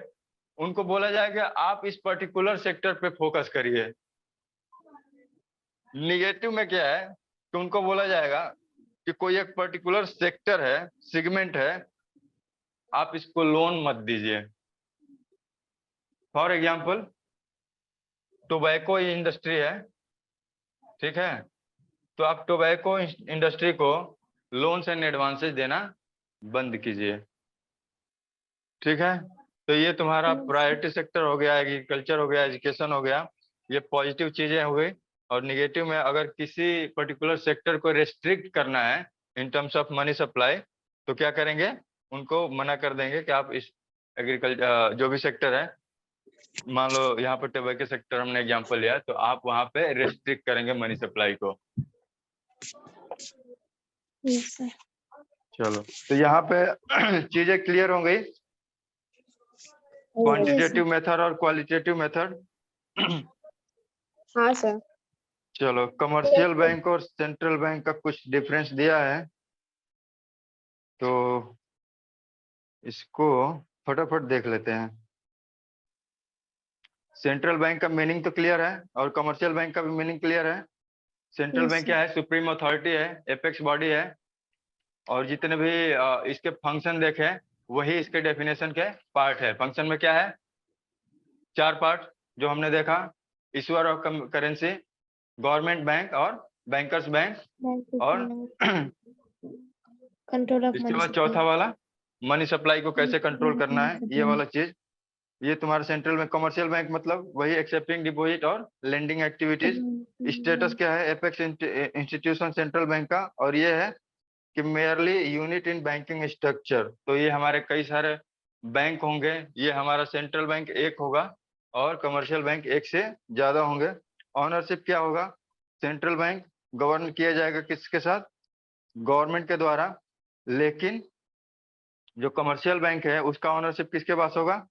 उनको बोला जाएगा आप इस पर्टिकुलर सेक्टर पे फोकस करिए। निगेटिव में क्या है कि उनको बोला जाएगा कि कोई एक पर्टिकुलर सेक्टर है, सेगमेंट है, आप इसको लोन मत दीजिए। फॉर एग्जाम्पल टोबैको इंडस्ट्री है, ठीक है, तो आप टोबैको इंडस्ट्री को लोन्स एंड एडवांसेस देना बंद कीजिए। ठीक है, तो ये तुम्हारा प्रायोरिटी सेक्टर हो गया, एग्रीकल्चर हो गया, एजुकेशन हो गया, ये पॉजिटिव चीजें हो गई। और निगेटिव में अगर किसी पर्टिकुलर सेक्टर को रेस्ट्रिक्ट करना है in terms of money supply, तो क्या करेंगे, उनको मना कर देंगे कि आप इस एग्रीकल्चर जो भी सेक्टर है, मान लो यहाँ पर टोबैको सेक्टर हमने एग्जांपल लिया, तो आप वहां पे रेस्ट्रिक्ट करेंगे मनी सप्लाई को। चलो, तो यहाँ पे चीजें क्लियर हो गई, क्वांटिटेटिव मेथड और क्वालिटेटिव मेथड। हाँ सर। चलो, कमर्शियल बैंक और सेंट्रल बैंक का कुछ डिफरेंस दिया है, तो इसको फटाफट देख लेते हैं। सेंट्रल बैंक का मीनिंग तो क्लियर है और कमर्शियल बैंक का भी मीनिंग क्लियर है। सेंट्रल बैंक क्या है, सुप्रीम अथॉरिटी है, एपेक्स बॉडी है, और जितने भी इसके फंक्शन देखे वही इसके डेफिनेशन के पार्ट है। फंक्शन में क्या है, 4 पार्ट जो हमने देखा, issuer of currency, government bank और बैंकर्स बैंक, और कंट्रोल ऑफ इसके बाद चौथा वाला मनी सप्लाई को कैसे कंट्रोल करना है, ये वाला चीज। ये तुम्हारा सेंट्रल बैंक। कमर्शियल बैंक मतलब वही एक्सेप्टिंग डिपॉजिट और लेंडिंग एक्टिविटीज। स्टेटस क्या है एपेक्स इंस्टीट्यूशन सेंट्रल बैंक का, और ये है कि merely unit in banking structure. तो ये हमारे कई सारे बैंक होंगे, ये हमारा सेंट्रल बैंक एक होगा और कमर्शियल बैंक एक से ज्यादा होंगे। ऑनरशिप क्या होगा, सेंट्रल बैंक गवर्न किया जाएगा किसके साथ, गवर्नमेंट के द्वारा, लेकिन जो कमर्शियल बैंक है उसका ऑनरशिप किसके पास होगा,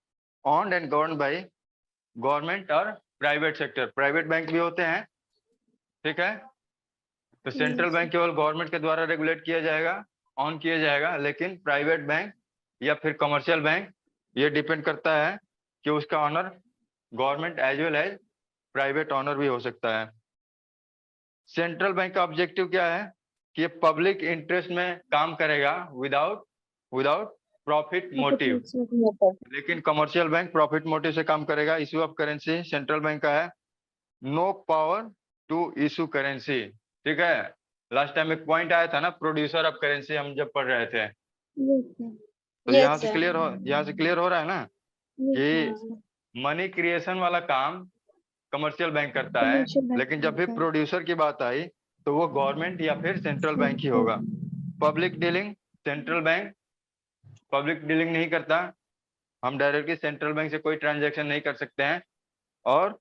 owned and govern by government और प्राइवेट सेक्टर। प्राइवेट बैंक भी होते हैं, ठीक है, तो सेंट्रल बैंक केवल गवर्नमेंट के द्वारा रेगुलेट किया जाएगा, ऑन किया जाएगा, लेकिन प्राइवेट बैंक या फिर कमर्शियल बैंक ये डिपेंड करता है कि उसका owner government as well as private owner भी हो सकता है। सेंट्रल बैंक का ऑब्जेक्टिव क्या है कि ये पब्लिक इंटरेस्ट में काम करेगा विदाउट प्रॉफिट मोटिव, लेकिन कमर्शियल बैंक प्रॉफिट मोटिव से काम करेगा। Issue of currency central bank का है, no power to issue currency, ठीक है। लास्ट टाइम एक पॉइंट आया था ना, प्रोड्यूसर ऑफ करेंसी, हम जब पढ़ रहे थे, तो यहाँ से क्लियर हो रहा है ना कि मनी क्रिएशन वाला काम कमर्शियल बैंक करता है, लेकिन जब भी प्रोड्यूसर की बात आई तो वो गवर्नमेंट या फिर सेंट्रल बैंक ही होगा। Public dealing, central bank public dealing नहीं करता, हम डायरेक्टली सेंट्रल बैंक से कोई ट्रांजैक्शन नहीं कर सकते हैं, और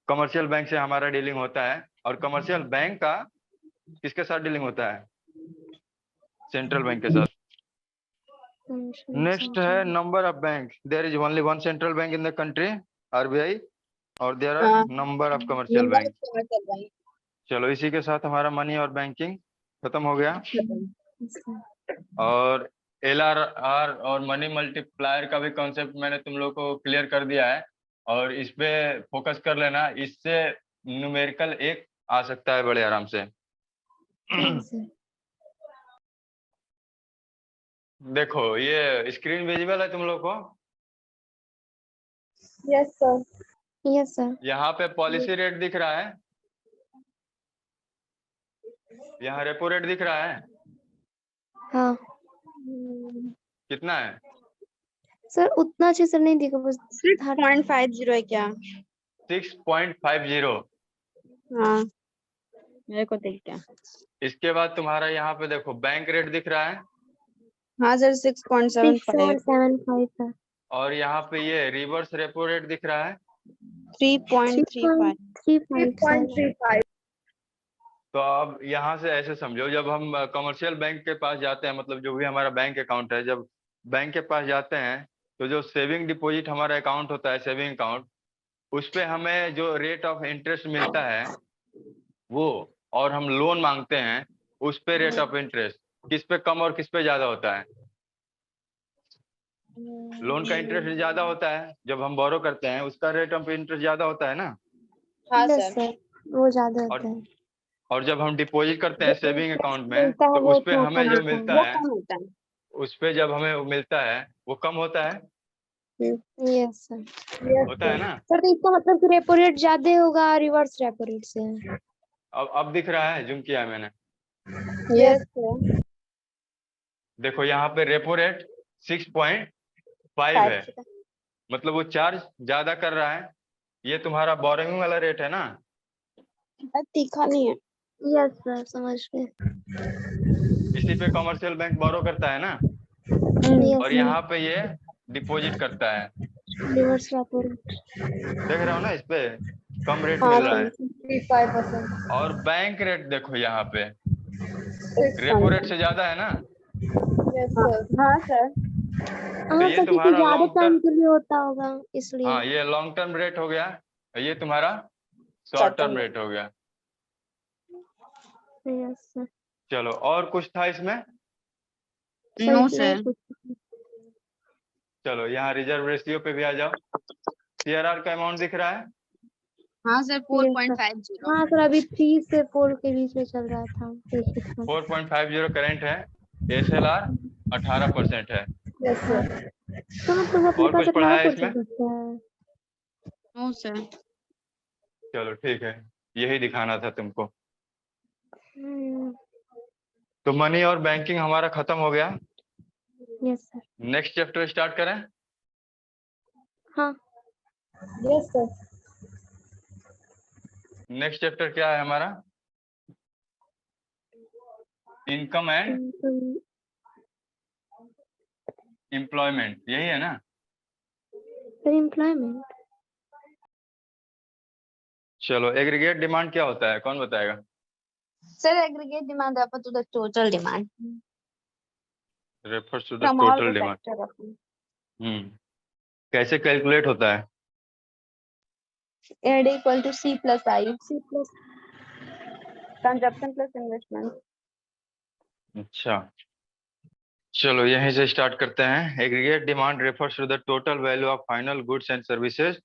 कमर्शियल बैंक से हमारा डीलिंग होता है। और कमर्शियल बैंक का किसके साथ डीलिंग होता है, सेंट्रल बैंक के साथ। नेक्स्ट है number of bank, there is only one central bank in the country, RBI, और there are number of commercial bank. चलो, इसी के साथ हमारा मनी और बैंकिंग खत्म हो गया। और LRR और मनी मल्टीप्लायर का भी कॉन्सेप्ट मैंने तुम लोग को क्लियर कर दिया है, और इस पे फोकस कर लेना, इससे न्यूमेरिकल 1 आ सकता है बड़े आराम से। देखो, ये स्क्रीन विजिबल है तुम लोग को? Yes sir. Yes sir. यहाँ पे पॉलिसी रेट दिख रहा है, यहाँ रेपो रेट दिख रहा है, हाँ कितना है सर, उतना अच्छे से नहीं दिखा, बस 6.50 है क्या? 6.50। हाँ, मेरे को देखते हैं। इसके बाद तुम्हारा यहाँ पे देखो बैंक रेट दिख रहा है, हाँ सर, 6.75। 6.75 सर। और यहाँ पे ये रिवर्स रेपो रेट दिख रहा है 3.35। 3.35 तो अब यहाँ से ऐसे समझो, जब हम कमर्शियल बैंक के पास जाते हैं, मतलब जो भी हमारा बैंक अकाउंट है, जब बैंक के पास जाते हैं तो जो सेविंग डिपॉजिट हमारा अकाउंट होता है, सेविंग अकाउंट, उस पे हमें जो रेट ऑफ इंटरेस्ट मिलता है वो, और हम लोन मांगते हैं उस पे रेट ऑफ इंटरेस्ट किस पे कम और किस पे ज्यादा होता है? लोन का इंटरेस्ट ज्यादा होता है, जब हम बोरो करते हैं उसका रेट ऑफ इंटरेस्ट ज्यादा होता है ना। हाँ यस सर। सर, वो ज्यादा और होता है। और जब हम डिपॉजिट करते हैं सेविंग अकाउंट में मिलता है तो वो उस पे थोड़ा हमें कम जो होता है। मिलता वो है, कम होता है। उस पे जब हमें वो मिलता है वो कम होता है, यस सर। होता है ना। सर तो इसका मतलब कि रेपो रेट ज्यादा होगा रिवर्स रेपो रेट से। अब दिख रहा है, जूम किया है मैंने, यस सर। देखो यहाँ पे रेपो रेट 6.5 है, मतलब वो चार्ज ज्यादा कर रहा है। ये तुम्हारा बोरिंग वाला रेट है ना। तीखा नहीं है। यस सर, समझ गए। इसी पे कमर्शियल बैंक बोरो करता है ना, यस और सर, यहाँ पे ये डिपॉजिट करता है। Reverse repo rate. देख रहे हो ना, इस पे कम रेट हाँ मिल रहा है। 3.5%। और बैंक रेट देखो यहाँ पे, रेपो रेट 6 से ज्यादा है ना। Yes sir. हाँ सर। तो हाँ ये सर, क्योंकि तुम्हारा ज्यादा लॉन्ग टाइम टर्म, के लिए होता होगा इसलिए। हाँ ये लॉन्ग टर्म रेट हो गया, ये तुम्हारा शॉर्ट टर्म रेट हो गया। Yes sir. चलो, और कुछ था इसमें? सर नो इतना ही सर। कुछ। चलो यहाँ रिजर्व रेशियो पे भी आ जाओ। सीआरआर का अमाउंट दिख रहा है, हाँ सर यस सर। 4.50। हाँ सर, अभी 3 से 4 के बीच में चल रहा था। 4.50 करेंट है, एसएलआर 18% है। Yes sir. तो मतलब अपने और पास कुछ पढ़ा है 18% इसमें? बचता है। No sir. चलो ठीक है, यही दिखाना था तुमको। हम्म, तो मनी और बैंकिंग हमारा खत्म हो गया। Yes sir. Next chapter start करें। हाँ। Yes sir. नेक्स्ट चैप्टर क्या है हमारा? इनकम एंड एम्प्लॉयमेंट, यही है ना। Sir employment. चलो, एग्रीगेट डिमांड क्या होता है, कौन बताएगा? Sir aggregate demand refer to the total demand refers to the from all total the demand. Sector. कैसे कैलकुलेट होता है? AD equal to C plus I, C plus consumption plus investment. अच्छा, चलो यहीं से स्टार्ट करते हैं। Aggregate demand refers to the total value of final goods and services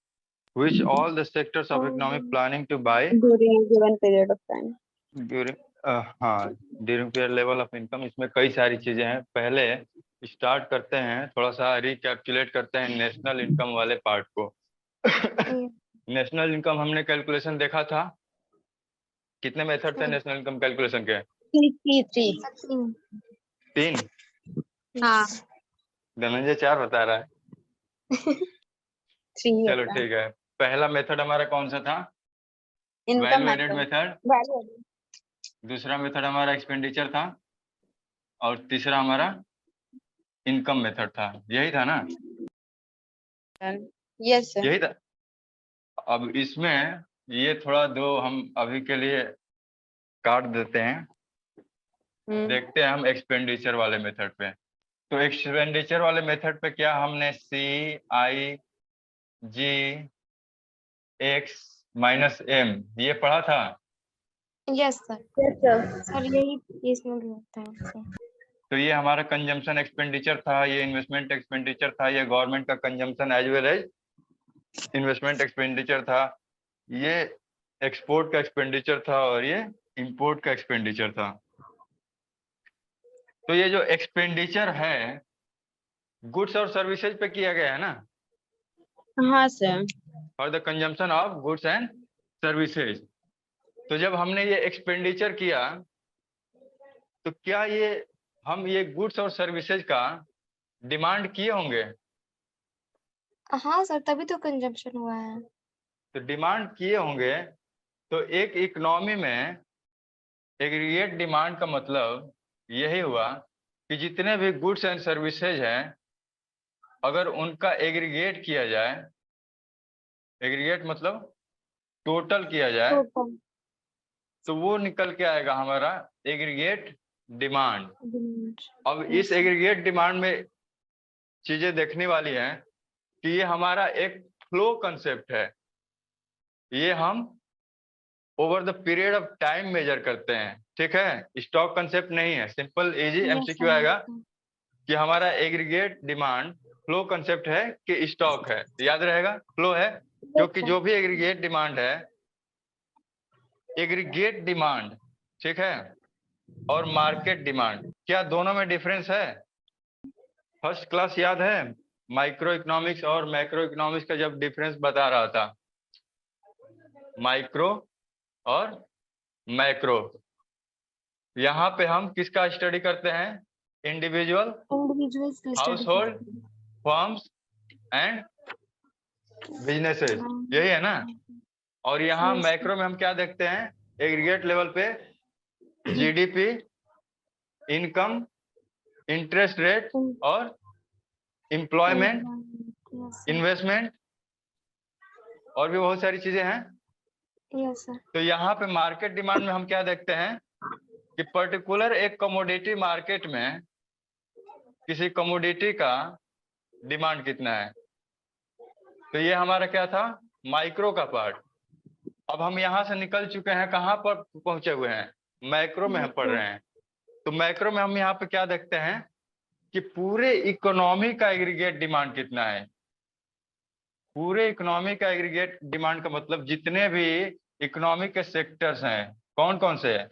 which all the sectors of economic planning to buy during given period of time. during हाँ, during period level of income. इसमें कई सारी चीजें हैं। पहले स्टार्ट करते हैं, थोड़ा सा रिकैप्चुलेट करते हैं नेशनल इनकम वाले पार्ट को। नेशनल इनकम हमने कैलकुलेशन देखा था, कितने मेथड थे नेशनल इनकम कैलकुलेशन के? थ्री। 3। हाँ धनंजय 4 बता रहा है। 3 चलो होता है। ठीक है, पहला मेथड हमारा कौन सा था? Income value added method. Method. Value. दूसरा मेथड हमारा एक्सपेंडिचर था, और तीसरा हमारा इनकम मेथड था। यही था ना? Yes sir. यही था। अब इसमें ये थोड़ा दो हम अभी के लिए काट देते हैं, देखते हैं हम एक्सपेंडिचर वाले मेथड पे। तो एक्सपेंडिचर वाले मेथड पे क्या हमने सी आई जी एक्स माइनस एम ये पढ़ा था? Yes sir. Yes sir. Sir यही इसमें भी होता है सर। तो ये हमारा कंजम्पशन एक्सपेंडिचर था, ये इन्वेस्टमेंट एक्सपेंडिचर था, ये गवर्नमेंट का consumption as well as investment expenditure था, ये एक्सपोर्ट का एक्सपेंडिचर था, और ये इंपोर्ट का एक्सपेंडिचर था। तो ये जो एक्सपेंडिचर है गुड्स और सर्विसेज पे किया गया है ना, हाँ sir. For the consumption of goods and services. तो जब हमने ये एक्सपेंडिचर किया तो क्या ये हम ये गुड्स और सर्विसेज का डिमांड किए होंगे? हाँ सर, तभी तो कंजम्पशन हुआ है। तो डिमांड किए होंगे, तो एक इकोनॉमी में एग्रीगेट डिमांड का मतलब यही हुआ कि जितने भी गुड्स एंड सर्विसेज हैं अगर उनका एग्रीगेट किया जाए, एग्रीगेट मतलब टोटल किया जाए, टोटल तो वो निकल के आएगा हमारा एग्रीगेट डिमांड। डिमांड। अब इस एग्रीगेट डिमांड में चीजें देखने वाली हैं कि ये हमारा एक फ्लो कंसेप्ट है, ये हम over the period of time measure करते हैं, ठीक है, स्टॉक कंसेप्ट नहीं है। सिंपल इजी एमसीक्यू आएगा कि हमारा एग्रीगेट डिमांड फ्लो कंसेप्ट है कि स्टॉक है, याद रहेगा फ्लो है, क्योंकि जो भी एग्रीगेट डिमांड है, एग्रीगेट डिमांड, ठीक है, और मार्केट डिमांड, क्या दोनों में डिफरेंस है? फर्स्ट क्लास याद है माइक्रो इकोनॉमिक्स और मैक्रो इकोनॉमिक्स का जब डिफरेंस बता रहा था, माइक्रो और मैक्रो। यहाँ पे हम किसका स्टडी करते हैं? Individual, house hold, firms and businesses, यही है ना। और यहाँ मैक्रो में हम क्या देखते हैं? एग्रीगेट लेवल पे जीडीपी, इनकम, इंटरेस्ट रेट और एम्प्लॉयमेंट, इन्वेस्टमेंट और भी बहुत सारी चीजें हैं। तो यहाँ पे मार्केट डिमांड में हम क्या देखते हैं कि पर्टिकुलर एक कमोडिटी मार्केट में किसी कमोडिटी का डिमांड कितना है। तो ये हमारा क्या था? माइक्रो का पार्ट। अब हम यहाँ से निकल चुके हैं, कहाँ पर पहुंचे हुए हैं? मैक्रो में हम पढ़ रहे हैं। तो मैक्रो में हम यहाँ पे क्या देखते हैं कि पूरे इकोनॉमी का एग्रीगेट डिमांड कितना है। पूरे इकोनॉमी का एग्रीगेट डिमांड का मतलब जितने भी इकोनॉमी के सेक्टर्स हैं, कौन कौन से हैं?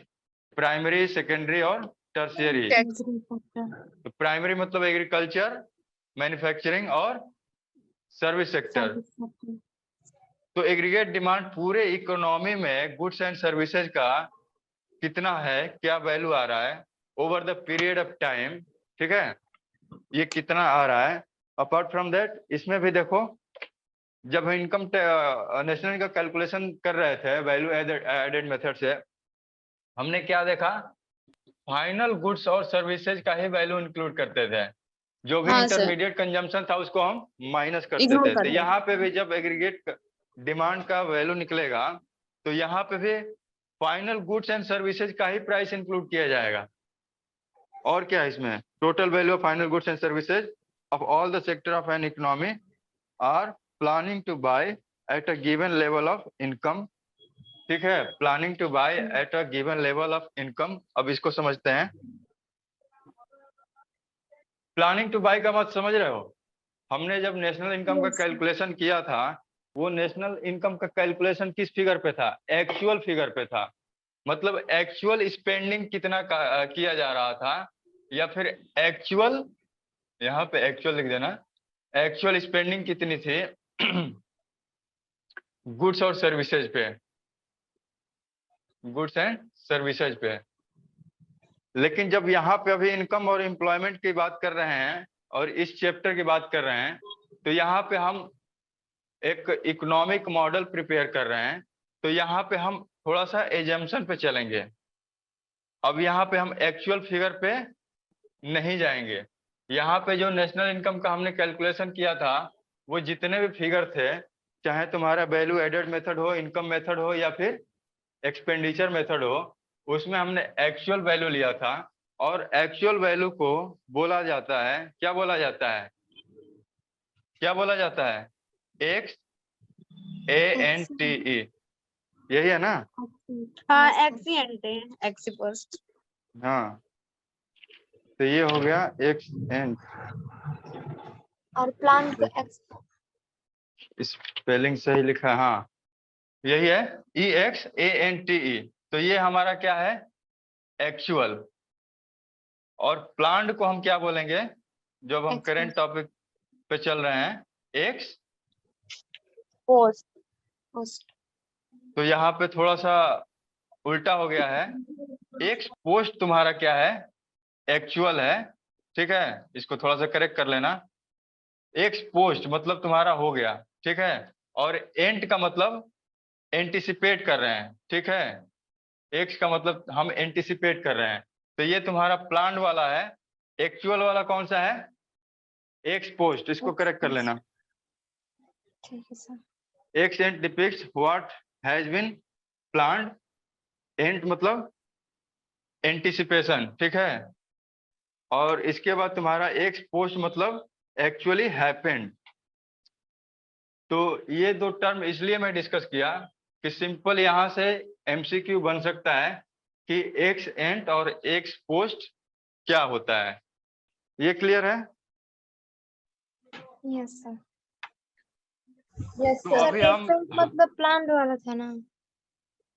प्राइमरी, सेकेंडरी और टर्शियरी। तो प्राइमरी मतलब एग्रीकल्चर, मैन्युफैक्चरिंग और सर्विस सेक्टर। तो एग्रीगेट डिमांड पूरे इकोनॉमी में गुड्स एंड सर्विसेज का कितना है, क्या वैल्यू आ रहा है over the period of time, ठीक है, ये कितना आ रहा है। अपार्ट फ्रॉम दैट इसमें भी देखो, जब इनकम नेशनल का कैलकुलेशन कर रहे थे वैल्यू एडेड मेथड से, हमने क्या देखा? फाइनल गुड्स और सर्विसेज का ही वैल्यू इंक्लूड करते थे, जो भी इंटरमीडिएट कंजम्पशन था उसको हम माइनस करते थे। तो यहाँ पे भी जब एग्रीगेट डिमांड का वैल्यू निकलेगा तो यहाँ पे भी फाइनल गुड्स एंड सर्विसेज का ही प्राइस इंक्लूड किया जाएगा। और क्या है इसमें? Total value of final goods and services of all the sector of an economy are planning to buy at a given level of income, ठीक है, planning to buy at a given level of income. अब इसको समझते हैं। प्लानिंग टू बाय का मत समझ रहे हो? हमने जब नेशनल इनकम का कैलकुलेशन किया था, वो नेशनल इनकम का कैलकुलेशन किस फिगर पे था? एक्चुअल फिगर पे था। मतलब एक्चुअल स्पेंडिंग कितना किया जा रहा था, या फिर एक्चुअल, यहाँ पे एक्चुअल लिख देना, एक्चुअल स्पेंडिंग कितनी थी गुड्स और सर्विसेज पे, गुड्स एंड सर्विसेज पे। लेकिन जब यहाँ पे अभी इनकम और एम्प्लॉयमेंट की बात कर रहे हैं और इस चैप्टर की बात कर रहे हैं, तो यहाँ पे हम एक इकोनॉमिक मॉडल प्रिपेयर कर रहे हैं। तो यहाँ पे हम थोड़ा सा एजम्पशन पे चलेंगे। अब यहाँ पे हम एक्चुअल फिगर पे नहीं जाएंगे। यहाँ पे जो नेशनल इनकम का हमने कैलकुलेशन किया था, वो जितने भी फिगर थे, चाहे तुम्हारा वैल्यू एडेड मेथड हो, इनकम मेथड हो या फिर एक्सपेंडिचर मेथड हो, उसमें हमने एक्चुअल वैल्यू लिया था। और एक्चुअल वैल्यू को बोला जाता है, क्या बोला जाता है? क्या बोला जाता है? X A N T E, यही है ना? हाँ, एक्सीएंटे, एक्सी फर्स्ट। हाँ, तो ये हो गया एक्स एन, और प्लान को एक्स, स्पेलिंग सही लिखा है, हाँ यही है, ई x A N T E. तो ये हमारा क्या है? एक्चुअल। और प्लान्ड को हम क्या बोलेंगे, जब हम करेंट टॉपिक पे चल रहे हैं? X post. तो यहाँ पे थोड़ा सा उल्टा हो गया है। एक्स पोस्ट तुम्हारा क्या है? एक्चुअल है, ठीक है, इसको थोड़ा सा करेक्ट कर लेना। एक्स पोस्ट मतलब तुम्हारा हो गया, ठीक है, और एंट का मतलब एंटिसिपेट कर रहे हैं, ठीक है, एक्स का मतलब हम एंटिसिपेट कर रहे हैं। तो ये तुम्हारा प्लान वाला है। एक्चुअल वाला कौन सा है? एक्स पोस्ट, इसको करेक्ट कर लेना। ठीक है sir. Ex ant depicts what has been planned, ant मतलब एंटिसिपेशन, ठीक है। और इसके बाद तुम्हारा एक्स पोस्ट मतलब एक्चुअली हैपेंड। तो ये दो टर्म इसलिए मैं डिस्कस किया कि सिंपल यहाँ से एमसीक्यू बन सकता है कि एक्स एंट और एक्स पोस्ट क्या होता है। ये क्लियर है? Yes sir. यस तो सर। अभी सर हम एक मतलब प्लान वाला था ना।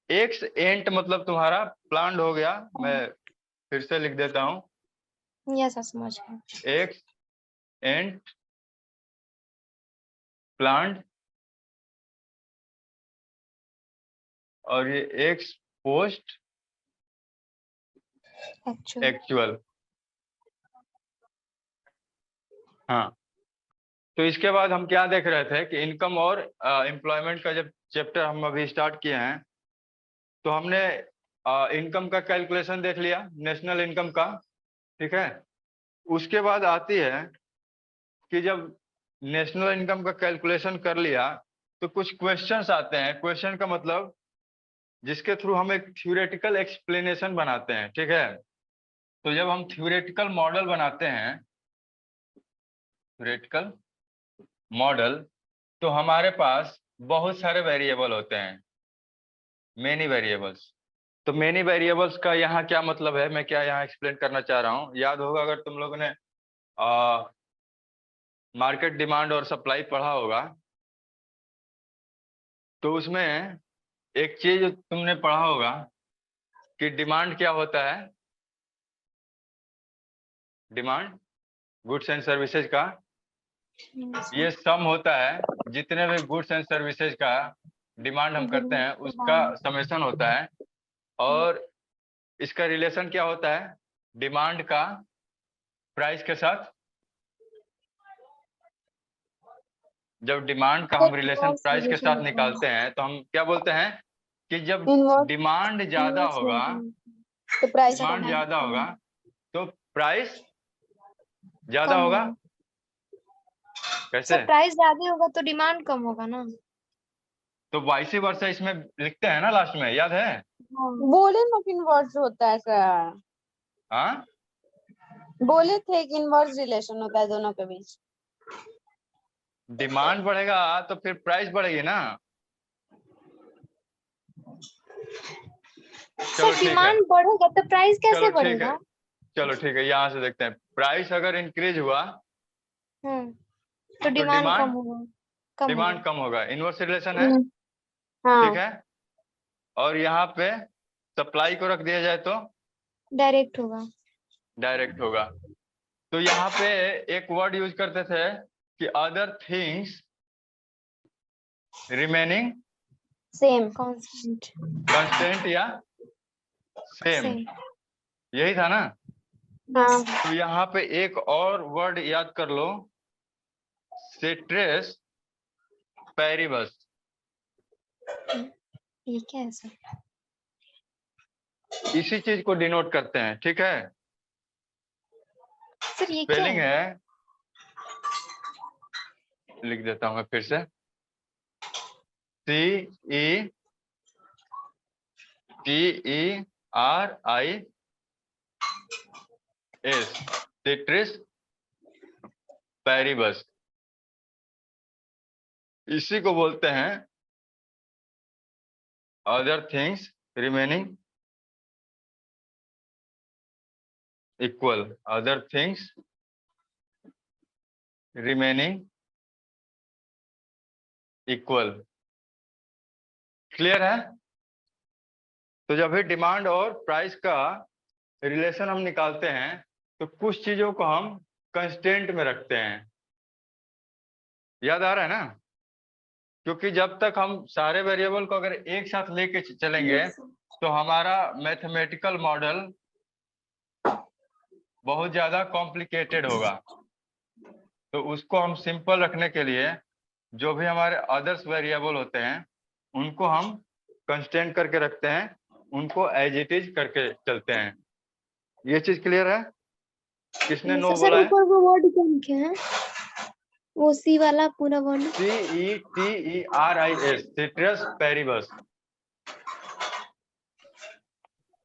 एक्स एंट मतलब तुम्हारा प्लान्ड हो गया। मैं फिर से लिख देता हूँ, यस सर समझ गए। एक्स एंट प्लान्ड, और ये एक्स पोस्ट एक्चुअली। एक्चुअल। हाँ, तो इसके बाद हम क्या देख रहे थे कि इनकम और एम्प्लॉयमेंट का जब चैप्टर हम अभी स्टार्ट किए हैं, तो हमने इनकम का कैलकुलेशन देख लिया, नेशनल इनकम का, ठीक है। उसके बाद आती है कि जब नेशनल इनकम का कैलकुलेशन कर लिया तो कुछ क्वेश्चंस आते हैं। क्वेश्चन का मतलब जिसके थ्रू हम एक थ्योरेटिकल एक्सप्लेनेशन बनाते हैं, ठीक है। तो जब हम थ्योरेटिकल मॉडल बनाते हैं, थ्योरेटिकल मॉडल, तो हमारे पास बहुत सारे वेरिएबल होते हैं, मेनी वेरिएबल्स। तो मेनी वेरिएबल्स का यहाँ क्या मतलब है, मैं क्या यहाँ एक्सप्लेन करना चाह रहा हूँ। याद होगा अगर तुम लोगों ने मार्केट डिमांड और सप्लाई पढ़ा होगा, तो उसमें एक चीज तुमने पढ़ा होगा कि डिमांड क्या होता है। डिमांड गुड्स एंड सर्विसेज का ये सम होता है, जितने भी गुड्स एंड सर्विसेज का डिमांड हम करते हैं उसका समेशन होता है। और इसका रिलेशन क्या होता है डिमांड का प्राइस के साथ। जब डिमांड का हम रिलेशन प्राइस के साथ निकालते हैं तो हम क्या बोलते हैं कि जब इनवर्स डिमांड ज्यादा होगा, तो प्राइस डिमांड ज्यादा होगा तो प्राइस ज्यादा कम होगा। होगा। कैसे? सर प्राइस ज्यादा होगा तो डिमांड कम होगा ना। तो वाइसी वर्सा इसमें लिखते हैं ना लास्ट में, याद है? बोले ना कि इनवर्स होता है सर, हाँ, बोले थे कि इनवर्स रिलेशन होता है दोनों के बीच। डिमांड बढ़ेगा तो फिर प्राइस बढ़ेगी ना। चलो सर ठीक है, डिमांड बढ़ेगा तो प्राइस कैसे चलो ठीक है, बढ़ेगा? चलो ठीक है, यहाँ से देखते हैं। प्राइस अगर इंक्रीज हुआ तो तो डिमांड कम होगा। कम डिमांड होगा। कम होगा। इनवर्स रिलेशन है, हाँ ठीक है। और यहाँ पे सप्लाई को रख दिया जाए तो डायरेक्ट होगा। डायरेक्ट होगा। तो यहाँ पे एक वर्ड यूज करते थे कि other things remaining same. Constant. Constant या सेम, सेम। यही था ना। हाँ तो यहाँ पे एक और वर्ड याद कर लो, सेट्रेस पैरिबस। ये क्या है सर? इसी चीज को डिनोट करते हैं, ठीक है। सर ये क्या स्पेलिंग है? है, लिख देता हूं मैं फिर से, CETERIS, सेट्रेस पैरिबस। इसी को बोलते हैं other things remaining equal. Other things remaining equal. Clear है? तो जब भी डिमांड और प्राइस का रिलेशन हम निकालते हैं तो कुछ चीजों को हम कंस्टेंट में रखते हैं। याद आ रहा है ना? क्योंकि जब तक हम सारे वेरिएबल को अगर एक साथ लेके चलेंगे तो हमारा मैथमेटिकल मॉडल बहुत ज्यादा कॉम्प्लिकेटेड होगा। तो उसको हम सिंपल रखने के लिए जो भी हमारे अदर्स वेरिएबल होते हैं उनको हम कंस्टेंट करके रखते हैं, उनको एज इट इज करके चलते हैं। ये चीज क्लियर है? किसने नो सर बोला है? ऊपर वो वर्ड कौन क्या है? वो सी वाला पूरा वर्ड CETERIS, सिट्रस पेरिबस।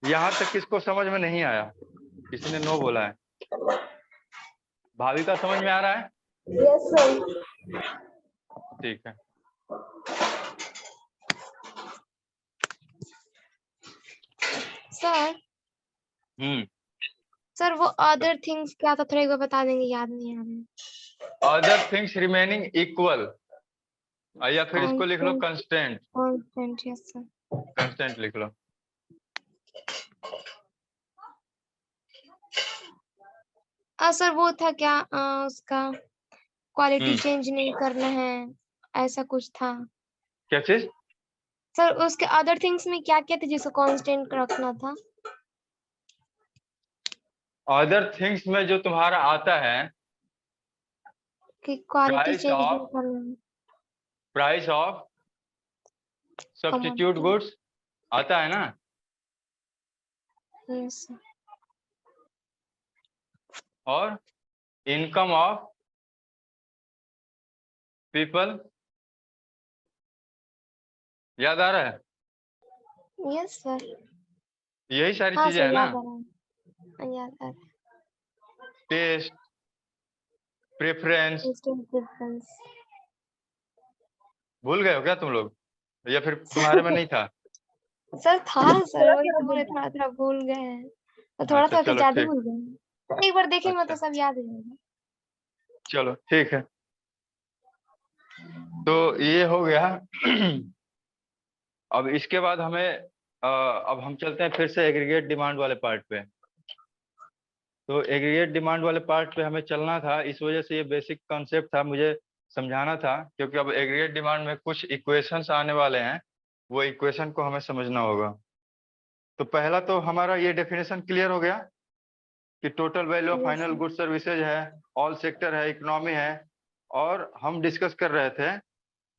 यहाँ तक किसको समझ में नहीं आया? किसी ने नो बोला है? भाविका समझ में आ रहा है? Yes sir. ठीक है। सर सर वो अदर थिंग्स क्या था, थोड़ा एक बार बता देंगे, याद नहीं आ रहा। अदर थिंग्स रिमेनिंग इक्वल, या फिर इसको लिख लो constant. Constant, yes sir. Constant लिख लो। सर वो था क्या, उसका क्वालिटी हम्म। चेंज नहीं करना है, ऐसा कुछ था क्या चीज? सर? उसके अदर थिंग्स में क्या क्या थे जिसको कांस्टेंट रखना था? अदर थिंग्स में जो तुम्हारा आता है कि क्वालिटी प्राइस चेंज नहीं ऑफ करना है। प्राइस ऑफ सब्स्टिट्यूट गुड्स आता है ना? Yes sir. और इनकम ऑफ पीपल, याद आ रहा है? Yes sir. यही सारी हाँ चीजें सर, है ना? याद आ रहा है, याद आ रहा है। Test, preference, difference. भूल गए हो क्या तुम लोग, या फिर तुम्हारे में नहीं था? सर था सर, वही तो बोले थोड़ा थोड़ा भूल गए हैं, तो थोड़ा अच्छा थोड़ा चलो ज्यादा ठीक। भूल गए हैं। एक बार देखेंगे तो अच्छा सब याद हो जाएगा। चलो ठीक है। तो ये हो गया। अब इसके बाद हमें अब हम चलते हैं फिर से एग्रीगेट डिमांड वाले पार्ट पे। तो एग्रीगेट डिमांड वाले पार्ट पे हमें चलना था, इस वजह से ये बेसिक कॉन्सेप्ट था, मुझे समझाना था, क्योंकि अब एग्रीगेट डिमांड में कुछ इक्वेशंस आने वाले हैं, वो इक्वेशन को हमें समझना होगा। तो पहला तो हमारा ये डेफिनेशन क्लियर हो गया कि total value of final goods services है, ऑल सेक्टर है, इकोनॉमी है। और हम डिस्कस कर रहे थे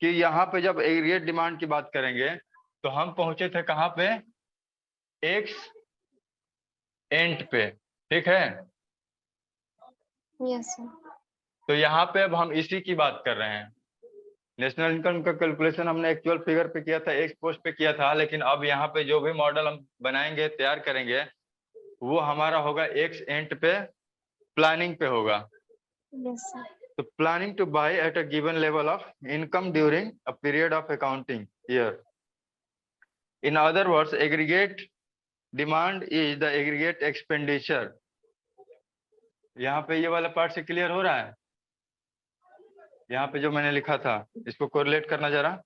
कि यहाँ पे जब एग्रीगेट डिमांड की बात करेंगे तो हम पहुंचे थे कहाँ पे? एक्स एंड पे, ठीक है? Yes sir. तो यहाँ पे अब हम इसी की बात कर रहे हैं। नेशनल इनकम का कैलकुलेशन हमने एक्चुअल फिगर पे किया था, एक्स पोस्ट पे किया था, लेकिन अब यहाँ पे जो भी मॉडल हम बनाएंगे, तैयार करेंगे, वो हमारा होगा एक्स एंड पे, प्लानिंग पे होगा। Yes sir. तो planning to buy at a given level of income during a period of accounting year. In other words, aggregate demand is the aggregate expenditure. यहाँ पे ये वाला पार्ट से क्लियर हो रहा है? यहाँ पे जो मैंने लिखा था इसको कोरिलेट करना जरा।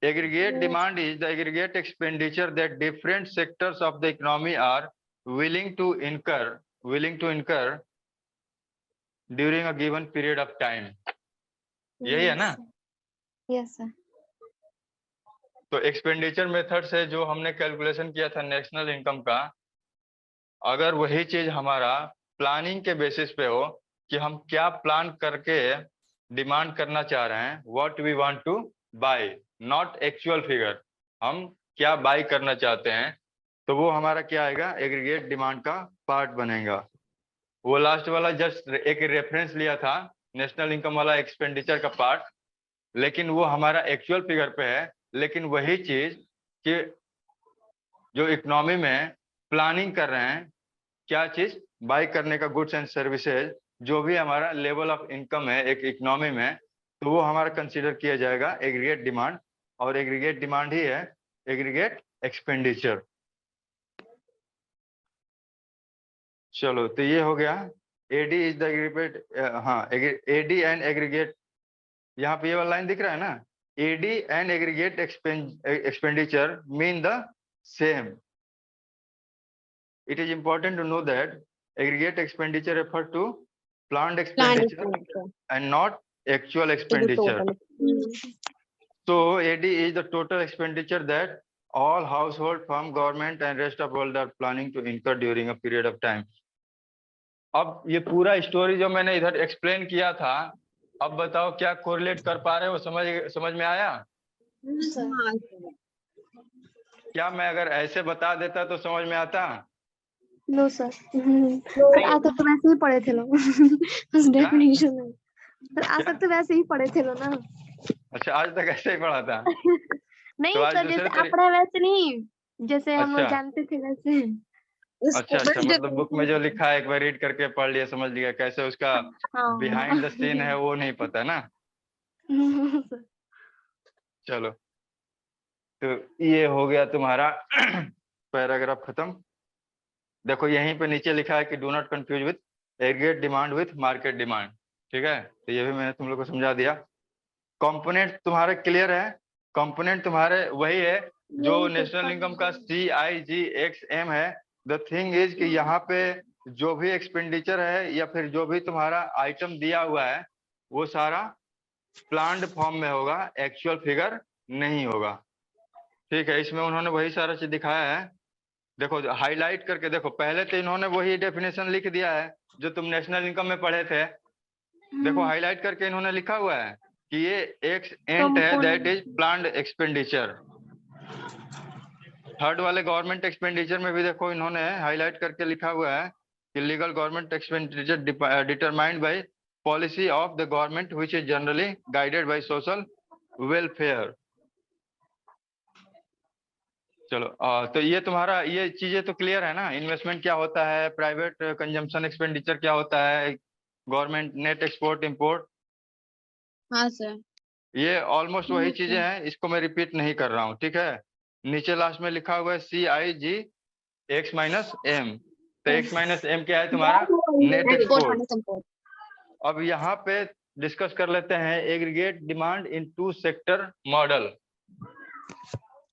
Aggregate demand is the aggregate expenditure that different sectors of the economy are willing to incur during a given period of time. यही है ना? Yes sir. तो एक्सपेंडिचर मेथड से जो हमने कैलकुलेशन किया था नेशनल इनकम का, अगर वही चीज हमारा प्लानिंग के बेसिस पे हो कि हम क्या प्लान करके डिमांड करना चाह रहे हैं, what we want to buy, not actual figure, हम क्या बाय करना चाहते हैं, तो वो हमारा क्या आएगा? एग्रीगेट डिमांड का पार्ट बनेगा। वो लास्ट वाला जस्ट एक रेफरेंस लिया था, नेशनल इनकम वाला एक्सपेंडिचर का पार्ट, लेकिन वो हमारा एक्चुअल फिगर पे है। लेकिन वही चीज कि जो इकोनॉमी में प्लानिंग कर रहे हैं, क्या चीज बाय करने का, गुड्स एंड सर्विसेज, जो भी हमारा लेवल ऑफ इनकम है एक इकोनॉमी में, तो वो हमारा कंसीडर किया जाएगा एग्रीगेट डिमांड। और एग्रीगेट डिमांड ही है एग्रीगेट एक्सपेंडिचर। चलो तो ये हो गया। एडी इज द एग्रीगेट, हाँ, एडी एंड एग्रीगेट, यहाँ पे ये वाला लाइन दिख रहा है ना? AD and aggregate expenditure mean the same. It is important to know that aggregate expenditure refer to planned expenditure and not actual expenditure. So AD is the total expenditure that all household, firm, government and rest of world are planning to incur during a period of time. अब ये पूरा स्टोरी जो मैंने इधर एक्सप्लेन किया था, अब बताओ क्या कोरिलेट कर पा रहे हो? समझ में आया? क्या मैं अगर ऐसे बता देता तो समझ में आता? No sir. आप तो वैसे ही पढ़े थे लोग। बस डेफिनेशन है। सर आज तक तो वैसे ही पढ़े थे ना। अच्छा, आज तक ऐसे ही पढ़ा था। नहीं तो आज सर, दूसरे जैसे आप पढ़े वैसे नहीं, जैसे हम लोग अच्छा जानते थे वैसे। अच्छा अच्छा, मतलब बुक में जो लिखा है एक बार रीड करके पढ़ लिया, समझ लिया, कैसे उसका बिहाइंड द सीन है वो नहीं पता ना। चलो, तो ये हो गया तुम्हारा पैराग्राफ खत्म। देखो यहीं पे नीचे लिखा है कि do not confuse with aggregate demand with market demand. ठीक है, तो ये भी मैंने तुम लोग को समझा दिया। कंपोनेंट तुम्हारे क्लियर है? कंपोनेंट तुम्हारे वही है जो नेशनल इनकम का CIGXM है। द थिंग इज कि यहाँ पे जो भी एक्सपेंडिचर है या फिर जो भी तुम्हारा आइटम दिया हुआ है वो सारा प्लान्ड फॉर्म में होगा, एक्चुअल फिगर नहीं होगा। ठीक है, इसमें उन्होंने वही सारा चीज दिखाया है। देखो हाईलाइट करके देखो, पहले तो इन्होंने वही डेफिनेशन लिख दिया है जो तुम नेशनल इनकम में पढ़े थे। देखो हाईलाइट करके इन्होंने लिखा हुआ है कि ये एक्स एंट है, that is planned expenditure. Third वाले गवर्नमेंट एक्सपेंडिचर में भी देखो इन्होंने हाईलाइट करके लिखा हुआ है कि legal government expenditure determined by policy of the government which is generally guided by social welfare. चलो तो ये तुम्हारा ये चीजें तो क्लियर है ना। इन्वेस्टमेंट क्या होता है, प्राइवेट कंजम्पशन एक्सपेंडिचर क्या होता है, गवर्नमेंट नेट एक्सपोर्ट इंपोर्ट। हाँ सर। ये ऑलमोस्ट वही चीजें हैं, इसको मैं रिपीट नहीं कर रहा हूँ। ठीक है, नीचे लास्ट में लिखा हुआ है CIGX-M। तो X-M क्या है तुम्हारा? Net export. अब यहाँ पे डिस्कस कर लेते हैं aggregate demand in two sector model.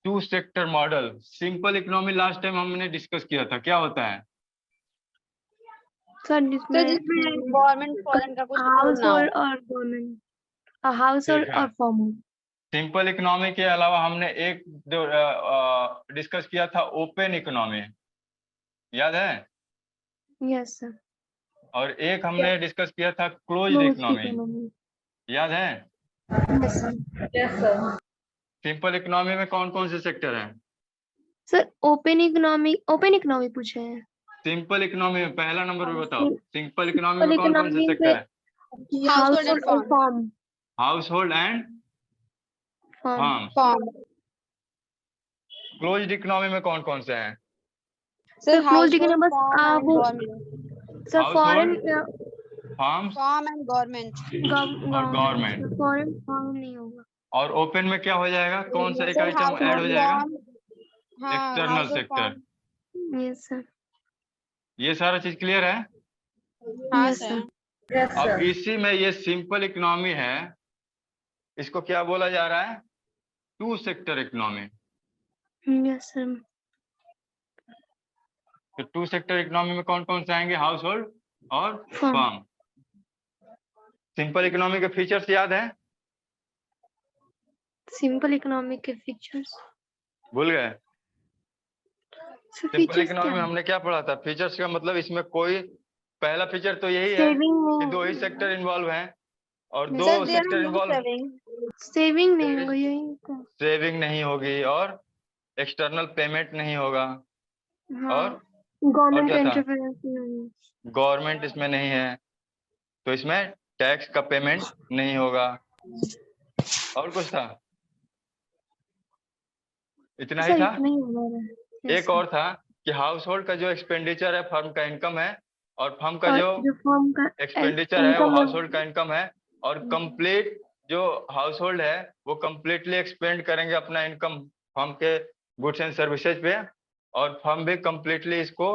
Two sector model simple economy last time हमने डिस्कस किया था, क्या होता है? सर तो जिसमें गवर्नमेंट फॉरेन का कुछ हाउस होल्ड और गवर्नमेंट, हाउस होल्ड और फॉर्म। सिंपल इकोनॉमी के अलावा हमने एक डिस्कस किया था ओपन इकोनॉमी, याद है? Yes sir. और एक हमने डिस्कस किया था क्लोज्ड इकोनॉमी, याद है? Yes sir. सिंपल इकोनॉमी में कौन कौन से सेक्टर हैं? सर ओपन इकोनॉमी पूछे हैं। सिंपल इकोनॉमी में पहला नंबर पे बताओ, सिंपल इकोनॉमी में कौन कौन से इकोनॉमी सेक्टर है? हाउस होल्ड और form. House hold and form. Closed economy में कौन कौन से हैं? सर क्लोज्ड इकोनॉमी बस वो sir foreign farms and government और गवर्नमेंट। फॉरेन फॉर्म नहीं होगा। और ओपन में क्या हो जाएगा, कौन सा एक आइटम ऐड हो जाएगा? External sector. Yes sir. ये सारा चीज क्लियर है? हाँ सर। अब इसी में ये सिंपल इकोनॉमी है, इसको क्या बोला जा रहा है? Two sector economy. Yes sir. तो टू सेक्टर इकोनॉमी में कौन कौन से आएंगे? हाउस होल्ड और फार्म। सिंपल इकोनॉमी के फीचर्स याद है? सिंपल इकोनॉमी के फीचर्स भूल गए? सिंपल इकोनॉमी में हमने क्या पढ़ा था? फीचर्स का मतलब इसमें कोई पहला फीचर तो यही है कि दो ही सेक्टर इन्वॉल्व हैं और दो सेक्टर इन्वॉल्व सेविंग नहीं होगा, यही सेविंग नहीं होगी और एक्सटर्नल पेमेंट नहीं होगा। और गवर्नमेंट क्या था? इंटरफेरेंस नहीं, गवर्नमेंट इसमें नहीं है तो इसमें टैक्स का पेमेंट नहीं होगा। और कुछ था? इतना ही था? एक और था कि हाउस होल्ड का जो एक्सपेंडिचर है फर्म का इनकम है और फर्म का जो एक्सपेंडिचर है वो हाउस होल्ड का इनकम है। और कंप्लीट जो हाउस होल्ड है वो कंप्लीटली एक्सपेंड करेंगे अपना इनकम फर्म के गुड्स एंड सर्विसेज पे, और फर्म भी कंप्लीटली इसको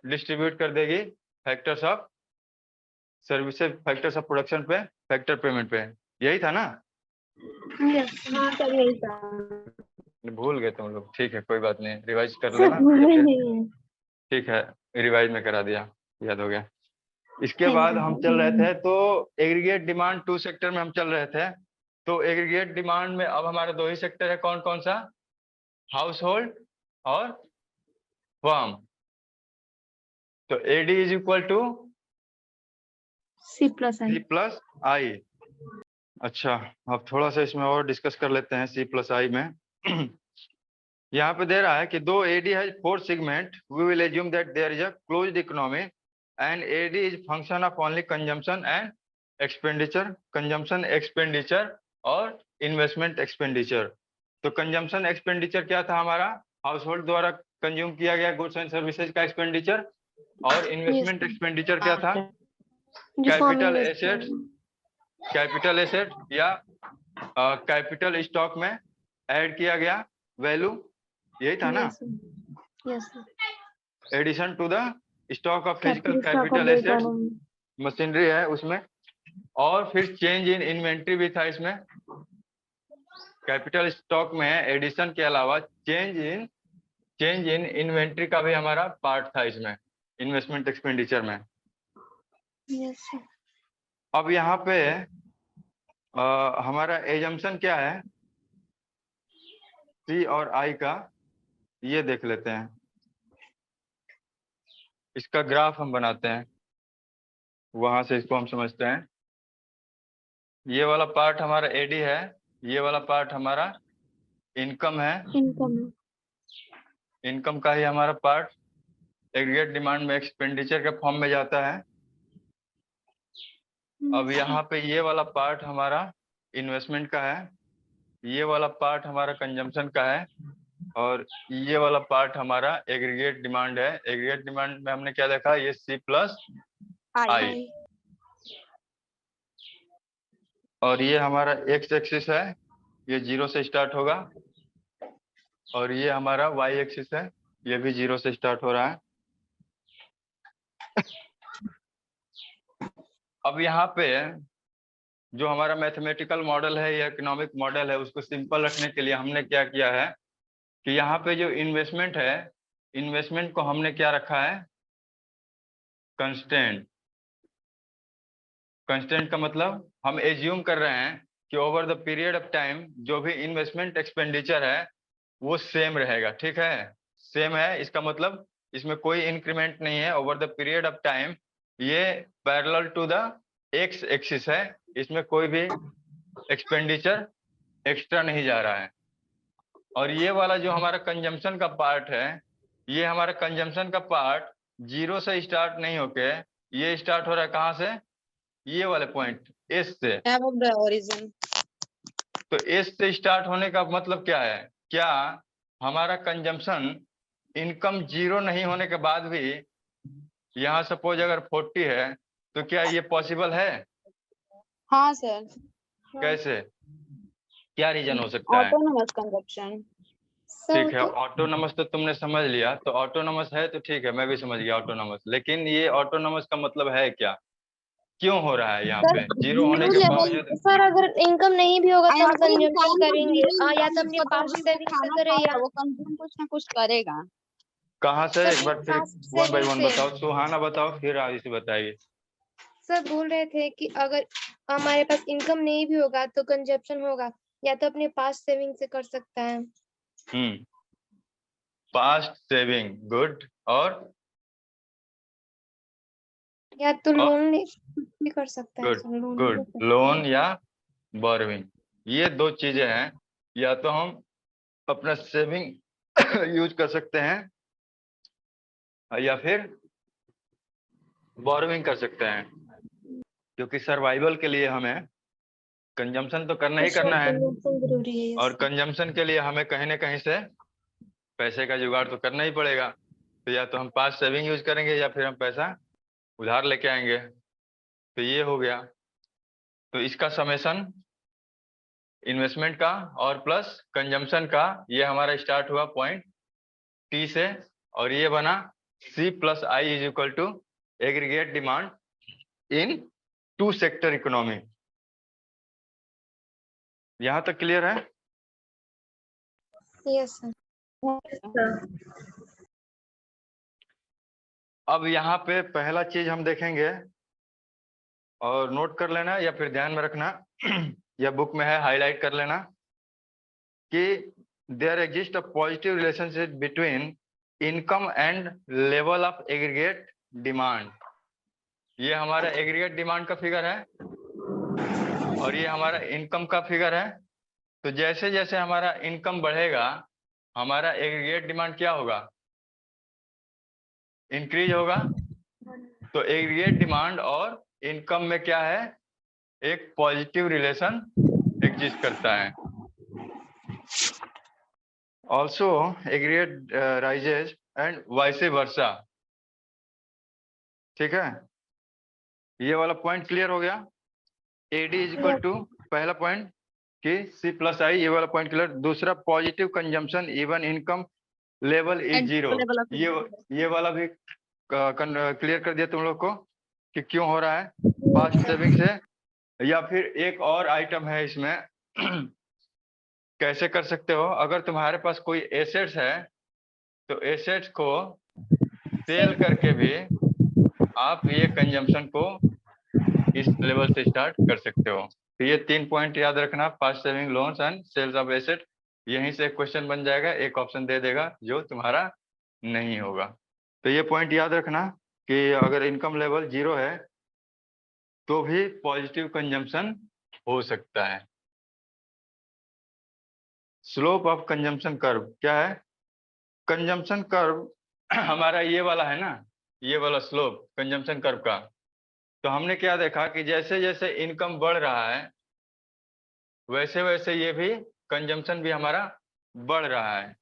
डिस्ट्रीब्यूट कर देगी factors of services, factors of production पे, फैक्टर पेमेंट पे। यही था ना? यही था। भूल गए तुम लोग, ठीक है कोई बात नहीं, रिवाइज कर लेना। ठीक है, रिवाइज में करा दिया, याद हो गया। इसके बाद हम चल रहे थे तो एग्रीगेट डिमांड टू सेक्टर में हम चल रहे थे। तो एग्रीगेट डिमांड में अब हमारे दो ही सेक्टर है, कौन कौन सा? हाउस होल्ड और फर्म। तो AD is equal to C+I। अच्छा, अब थोड़ा सा इसमें और डिस्कस कर लेते हैं C+I में। यहाँ पे दे रहा है कि दो AD has 4 segment, we will assume that there is a closed economy and AD is function of only consumption and expenditure, consumption expenditure और इन्वेस्टमेंट एक्सपेंडिचर। तो कंजम्पशन एक्सपेंडिचर क्या था हमारा, हाउस होल्ड द्वारा कंज्यूम किया गया गुड्स एंड सर्विसेज का एक्सपेंडिचर, और इन्वेस्टमेंट एक्सपेंडिचर क्या था, कैपिटल एसेट्स, कैपिटल एसेट या कैपिटल स्टॉक में ऐड किया गया वैल्यू, यही था ना, addition to the stock of physical capital assets, machinery है उसमें, और फिर चेंज इन इन्वेंट्री भी था इसमें, कैपिटल स्टॉक में एडिशन के अलावा चेंज इन इन्वेंट्री का भी हमारा पार्ट था इसमें, इन्वेस्टमेंट एक्सपेंडिचर में। अब यहाँ पे हमारा एजम्पशन क्या है सी और आई का, ये देख लेते हैं। इसका ग्राफ हम बनाते हैं, वहां से इसको हम समझते हैं। ये वाला पार्ट हमारा एडी है, ये वाला पार्ट हमारा इनकम है, इनकम का ही हमारा पार्ट एग्रीगेट डिमांड में एक्सपेंडिचर के फॉर्म में जाता है। अब यहाँ पे ये वाला पार्ट हमारा इन्वेस्टमेंट का है, ये वाला पार्ट हमारा कंजम्पशन का है, और ये वाला पार्ट हमारा एग्रीगेट डिमांड है। एग्रीगेट डिमांड में हमने क्या देखा, ये सी प्लस आई, और ये हमारा एक्स एक्सिस है, ये 0 से स्टार्ट होगा, और ये हमारा वाई एक्सिस है, ये भी 0 से स्टार्ट हो रहा है। अब यहाँ पे जो हमारा मैथमेटिकल मॉडल है या इकोनॉमिक मॉडल है, उसको सिंपल रखने के लिए हमने क्या किया है कि यहाँ पे जो इन्वेस्टमेंट है, इन्वेस्टमेंट को हमने क्या रखा है, कंस्टेंट। कंस्टेंट का मतलब हम एज्यूम कर रहे हैं कि over the period of time जो भी इन्वेस्टमेंट एक्सपेंडिचर है वो सेम रहेगा। ठीक है, सेम है, इसका मतलब इसमें कोई इंक्रीमेंट नहीं है। Over the period of time ये parallel to the x axis है, इसमें कोई भी एक्सपेंडिचर एक्स्ट्रा नहीं जा रहा है। और ये वाला जो हमारा कंजम्पशन का पार्ट है, ये हमारा कंजम्पशन का पार्ट 0 से स्टार्ट नहीं होके ये स्टार्ट हो रहा है कहाँ से, ये वाले पॉइंट एस से। तो एस से स्टार्ट होने का मतलब क्या है, क्या हमारा कंजम्पशन इनकम 0 नहीं होने के बाद भी, यहाँ सपोज अगर 40 है तो क्या ये पॉसिबल है? हाँ सर। कैसे, क्या रीजन हो सकता है? Autonomous consumption. ठीक है, ऑटोनोमस तो तुमने समझ लिया, तो ऑटोनोमस है तो ठीक है, मैं भी समझ गया ऑटोनोमस। लेकिन ये ऑटोनोमस का मतलब है क्या, क्यों हो रहा है यहाँ पे 0 होने के बावजूद? सर अगर इनकम नहीं भी होगा तो हम कंजम्पशन करेंगे, या तो अपने पास सेविंग से करें या वो कंज्यूम कुछ ना कुछ करेगा। कहाँ से, एक बार फिर fast 1 by 1 saving से। बताओ, सुहाना बताओ, फिर आयुष बताइए। सर बोल रहे थे कि अगर हमारे पास इनकम नहीं भी होगा तो कंजप्शन होगा, या तो अपने पास सेविंग से कर सकता है। पास्ट सेविंग, गुड, और या तो लोन भी कर सकता है। गुड, लोन या बोरोइंग, ये 2 चीजें हैं। या तो हम अपना सेविंग यूज कर सकते हैं या फिर बोरोइंग कर सकते हैं, क्योंकि सर्वाइवल के लिए हमें कंजम्पशन तो करना ही करना है, जरूरी है। और कंजम्पशन के लिए हमें कहीं ना कहीं से पैसे का जुगाड़ तो करना ही पड़ेगा। तो या तो हम पास सेविंग यूज करेंगे या फिर हम पैसा उधार लेके आएंगे। तो ये हो गया। तो इसका समेशन इन्वेस्टमेंट का और प्लस कंजम्पशन का, ये हमारा स्टार्ट हुआ पॉइंट टी से, और ये बना C plus I is equal to aggregate demand in 2 sector economy. यहां तक क्लियर है? Yes sir. अब यहाँ पे पहला चीज हम देखेंगे, और नोट कर लेना या फिर ध्यान में रखना या बुक में है हाईलाइट कर लेना, कि there exist a positive relationship between income and level of aggregate demand. ये हमारा एग्रीगेट डिमांड का फिगर है और ये हमारा इनकम का फिगर है। तो जैसे जैसे हमारा इनकम बढ़ेगा, हमारा एग्रीगेट डिमांड क्या होगा, इंक्रीज होगा। तो एग्रीगेट डिमांड और इनकम में क्या है, एक पॉजिटिव रिलेशन एग्जिस्ट करता है। Also aggregate rises and vice versa. ठीक है, ये वाला पॉइंट क्लियर हो गया। एडी इज इक्वल टू पहला पॉइंट कि सी प्लस आई, ये वाला पॉइंट क्लियर। दूसरा positive consumption even income level is zero, ये वाला भी क्लियर कर दिया तुम लोग को कि क्यों हो रहा है फास्ट सेविंग से। या फिर एक और आइटम है इसमें कैसे कर सकते हो, अगर तुम्हारे पास कोई एसेट्स है तो एसेट्स को सेल करके भी आप ये कंजम्पशन को इस लेवल से स्टार्ट कर सकते हो। तो ये 3 पॉइंट याद रखना, fast saving, loans and sales of asset. यहीं से क्वेश्चन बन जाएगा, एक ऑप्शन दे देगा जो तुम्हारा नहीं होगा। तो ये पॉइंट याद रखना कि अगर इनकम लेवल 0 है तो भी पॉजिटिव कंजम्पशन हो सकता है। स्लोप ऑफ कंजम्पशन कर्व क्या है? कंजम्पशन कर्व हमारा ये वाला है ना, ये वाला स्लोप कंजम्पशन कर्व का। तो हमने क्या देखा कि जैसे जैसे इनकम बढ़ रहा है वैसे वैसे ये भी कंजम्पशन भी हमारा बढ़ रहा है।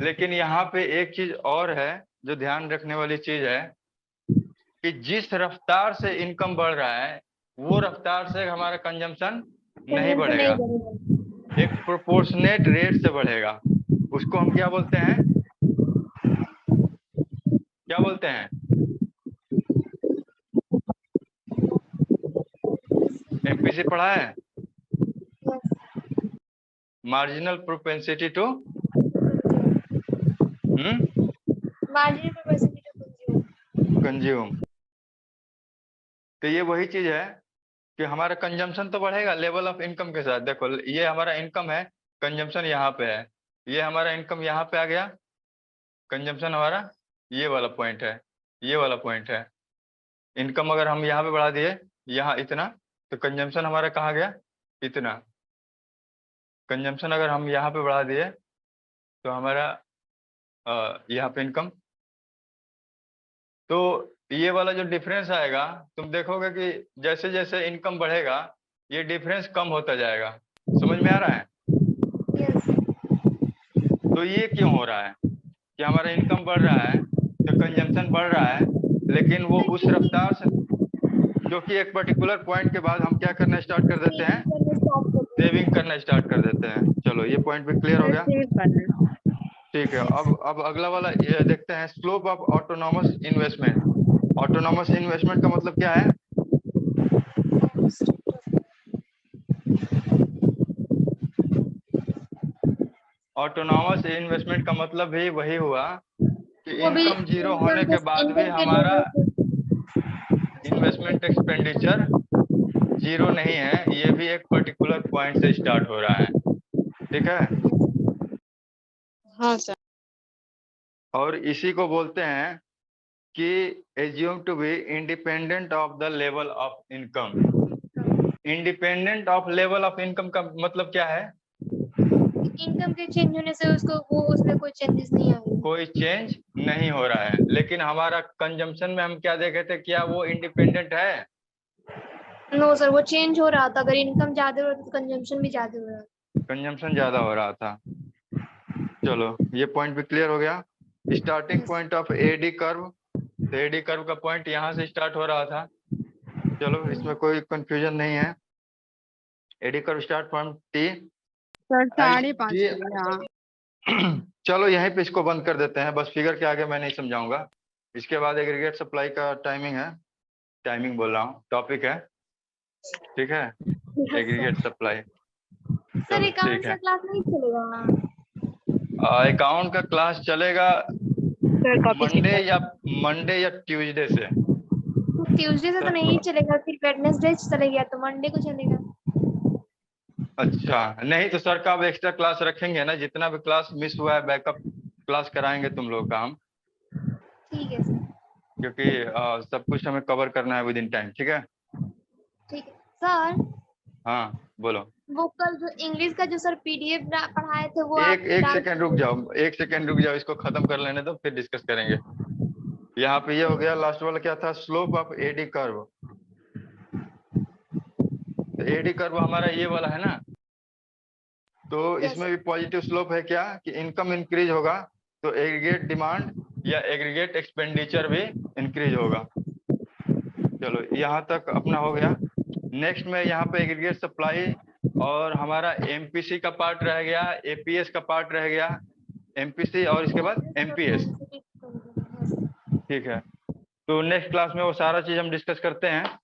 लेकिन यहाँ पे एक चीज और है जो ध्यान रखने वाली चीज है कि जिस रफ्तार से इनकम बढ़ रहा है वो रफ्तार से हमारा कंजम्पशन नहीं बढ़ेगा, एक प्रोपोर्शनेट रेट से बढ़ेगा। उसको हम क्या बोलते हैं, क्या बोलते हैं? एमपीसी पढ़ा है? Marginal propensity to consume. तो ये वही चीज है कि हमारा कंजम्पशन तो बढ़ेगा लेवल ऑफ इनकम के साथ। देखो ये हमारा इनकम है, कंजम्पशन यहाँ पे है, ये हमारा इनकम यहाँ पे आ गया, कंजम्पशन हमारा ये वाला पॉइंट है, ये वाला पॉइंट है। इनकम अगर हम यहाँ पे बढ़ा दिए यहाँ इतना, तो कंजम्पशन हमारा कहाँ गया? इतना। कंजम्पशन अगर हम यहाँ पे बढ़ा दिए तो हमारा यहाँ पे इनकम। तो ये वाला जो डिफरेंस आएगा तुम देखोगे कि जैसे जैसे इनकम बढ़ेगा ये डिफरेंस कम होता जाएगा। समझ में आ रहा है? तो ये क्यों हो रहा है कि हमारा इनकम बढ़ रहा है तो कंजम्पशन बढ़ रहा है, लेकिन वो उस रफ्तार से, जो कि एक पर्टिकुलर पॉइंट के बाद हम क्या करना स्टार्ट कर देते हैं? सेविंग करना स्टार्ट कर देते हैं। चलो ये पॉइंट भी क्लियर हो गया। ठीक है, अब अगला वाला ये देखते हैं, slope of autonomous investment. Autonomous investment का मतलब क्या है? ऑटोनॉमस इन्वेस्टमेंट का मतलब भी वही हुआ कि इनकम 0 होने के बाद भी हमारा इन्वेस्टमेंट एक्सपेंडिचर 0 नहीं है, ये भी एक पर्टिकुलर पॉइंट से स्टार्ट हो रहा है। ठीक है? हाँ सर। और इसी को बोलते हैं कि assume to be independent of the level of income. Independent of level of income का मतलब क्या है? इनकम के चेंज होने से उसमें कोई चेंजेस नहीं आएंगे, कोई चेंज नहीं हो रहा है। लेकिन हमारा कंजम्पशन में हम क्या देखे थे, क्या वो इंडिपेंडेंट है? नो सर, वो चेंज हो रहा था। अगर इनकम ज्यादा हो रहा था तो कंजम्पशन भी ज्यादा हो रहा था। कंजम्पशन ज्यादा हो रहा था। चलो ये पॉइंट भी क्लियर हो गया। Starting point of AD curve, तो एडी कर्व का पॉइंट यहाँ से स्टार्ट हो रहा था। चलो इसमें कोई कंफ्यूजन नहीं है। एडी कर्व स्टार्ट फ्रॉम टी सर 5:30। चलो यहीं पे इसको बंद कर देते हैं, बस फिगर के आगे मैं नहीं समझाऊंगा। इसके बाद एग्रीगेट सप्लाई का टाइमिंग है, टाइमिंग बोल रहा हूँ, टॉपिक है। ठीक है, एग्रीगेट सप्लाई। सर अकाउंट का क्लास नहीं चलेगा? अकाउंट का क्लास चलेगा मंडे या ट्यूसडे से। ट्यूसडे से तो नहीं चलेगा, फिर वेडनेसडे चलेगा तो मंडे को चलेगा। अच्छा, नहीं तो सर का अब एक्स्ट्रा क्लास रखेंगे ना, जितना भी क्लास मिस हुआ है बैकअप क्लास कराएंगे तुम लोग का हम। ठीक है सर, क्योंकि सब कुछ हमें कवर करना है विद इन टाइम। ठीक है? ठीक है सर। हाँ बोलो। वो कल जो इंग्लिश का जो सर पीडीएफ पढ़ाए थे वो एक सेकंड रुक जाओ, एक सेकंड रुक जाओ, इसको खत्म कर लेने दो फिर डिस्कस करेंगे। यहाँ पे ये हो गया, लास्ट वाला क्या था? Slope of AD curve. तो एडी कर्व हमारा ये वाला है ना, तो Yes. इसमें भी पॉजिटिव स्लोप है क्या कि इनकम इंक्रीज होगा तो एग्रीगेट डिमांड या एग्रीगेट एक्सपेंडिचर भी इंक्रीज होगा। चलो यहाँ तक अपना हो गया। नेक्स्ट में यहाँ पे एग्रीगेट सप्लाई और हमारा एमपीसी का पार्ट रह गया, एपीएस का पार्ट रह गया, एमपीसी और इसके बाद एमपीएस। ठीक है, तो नेक्स्ट क्लास में वो सारा चीज हम डिस्कस करते हैं।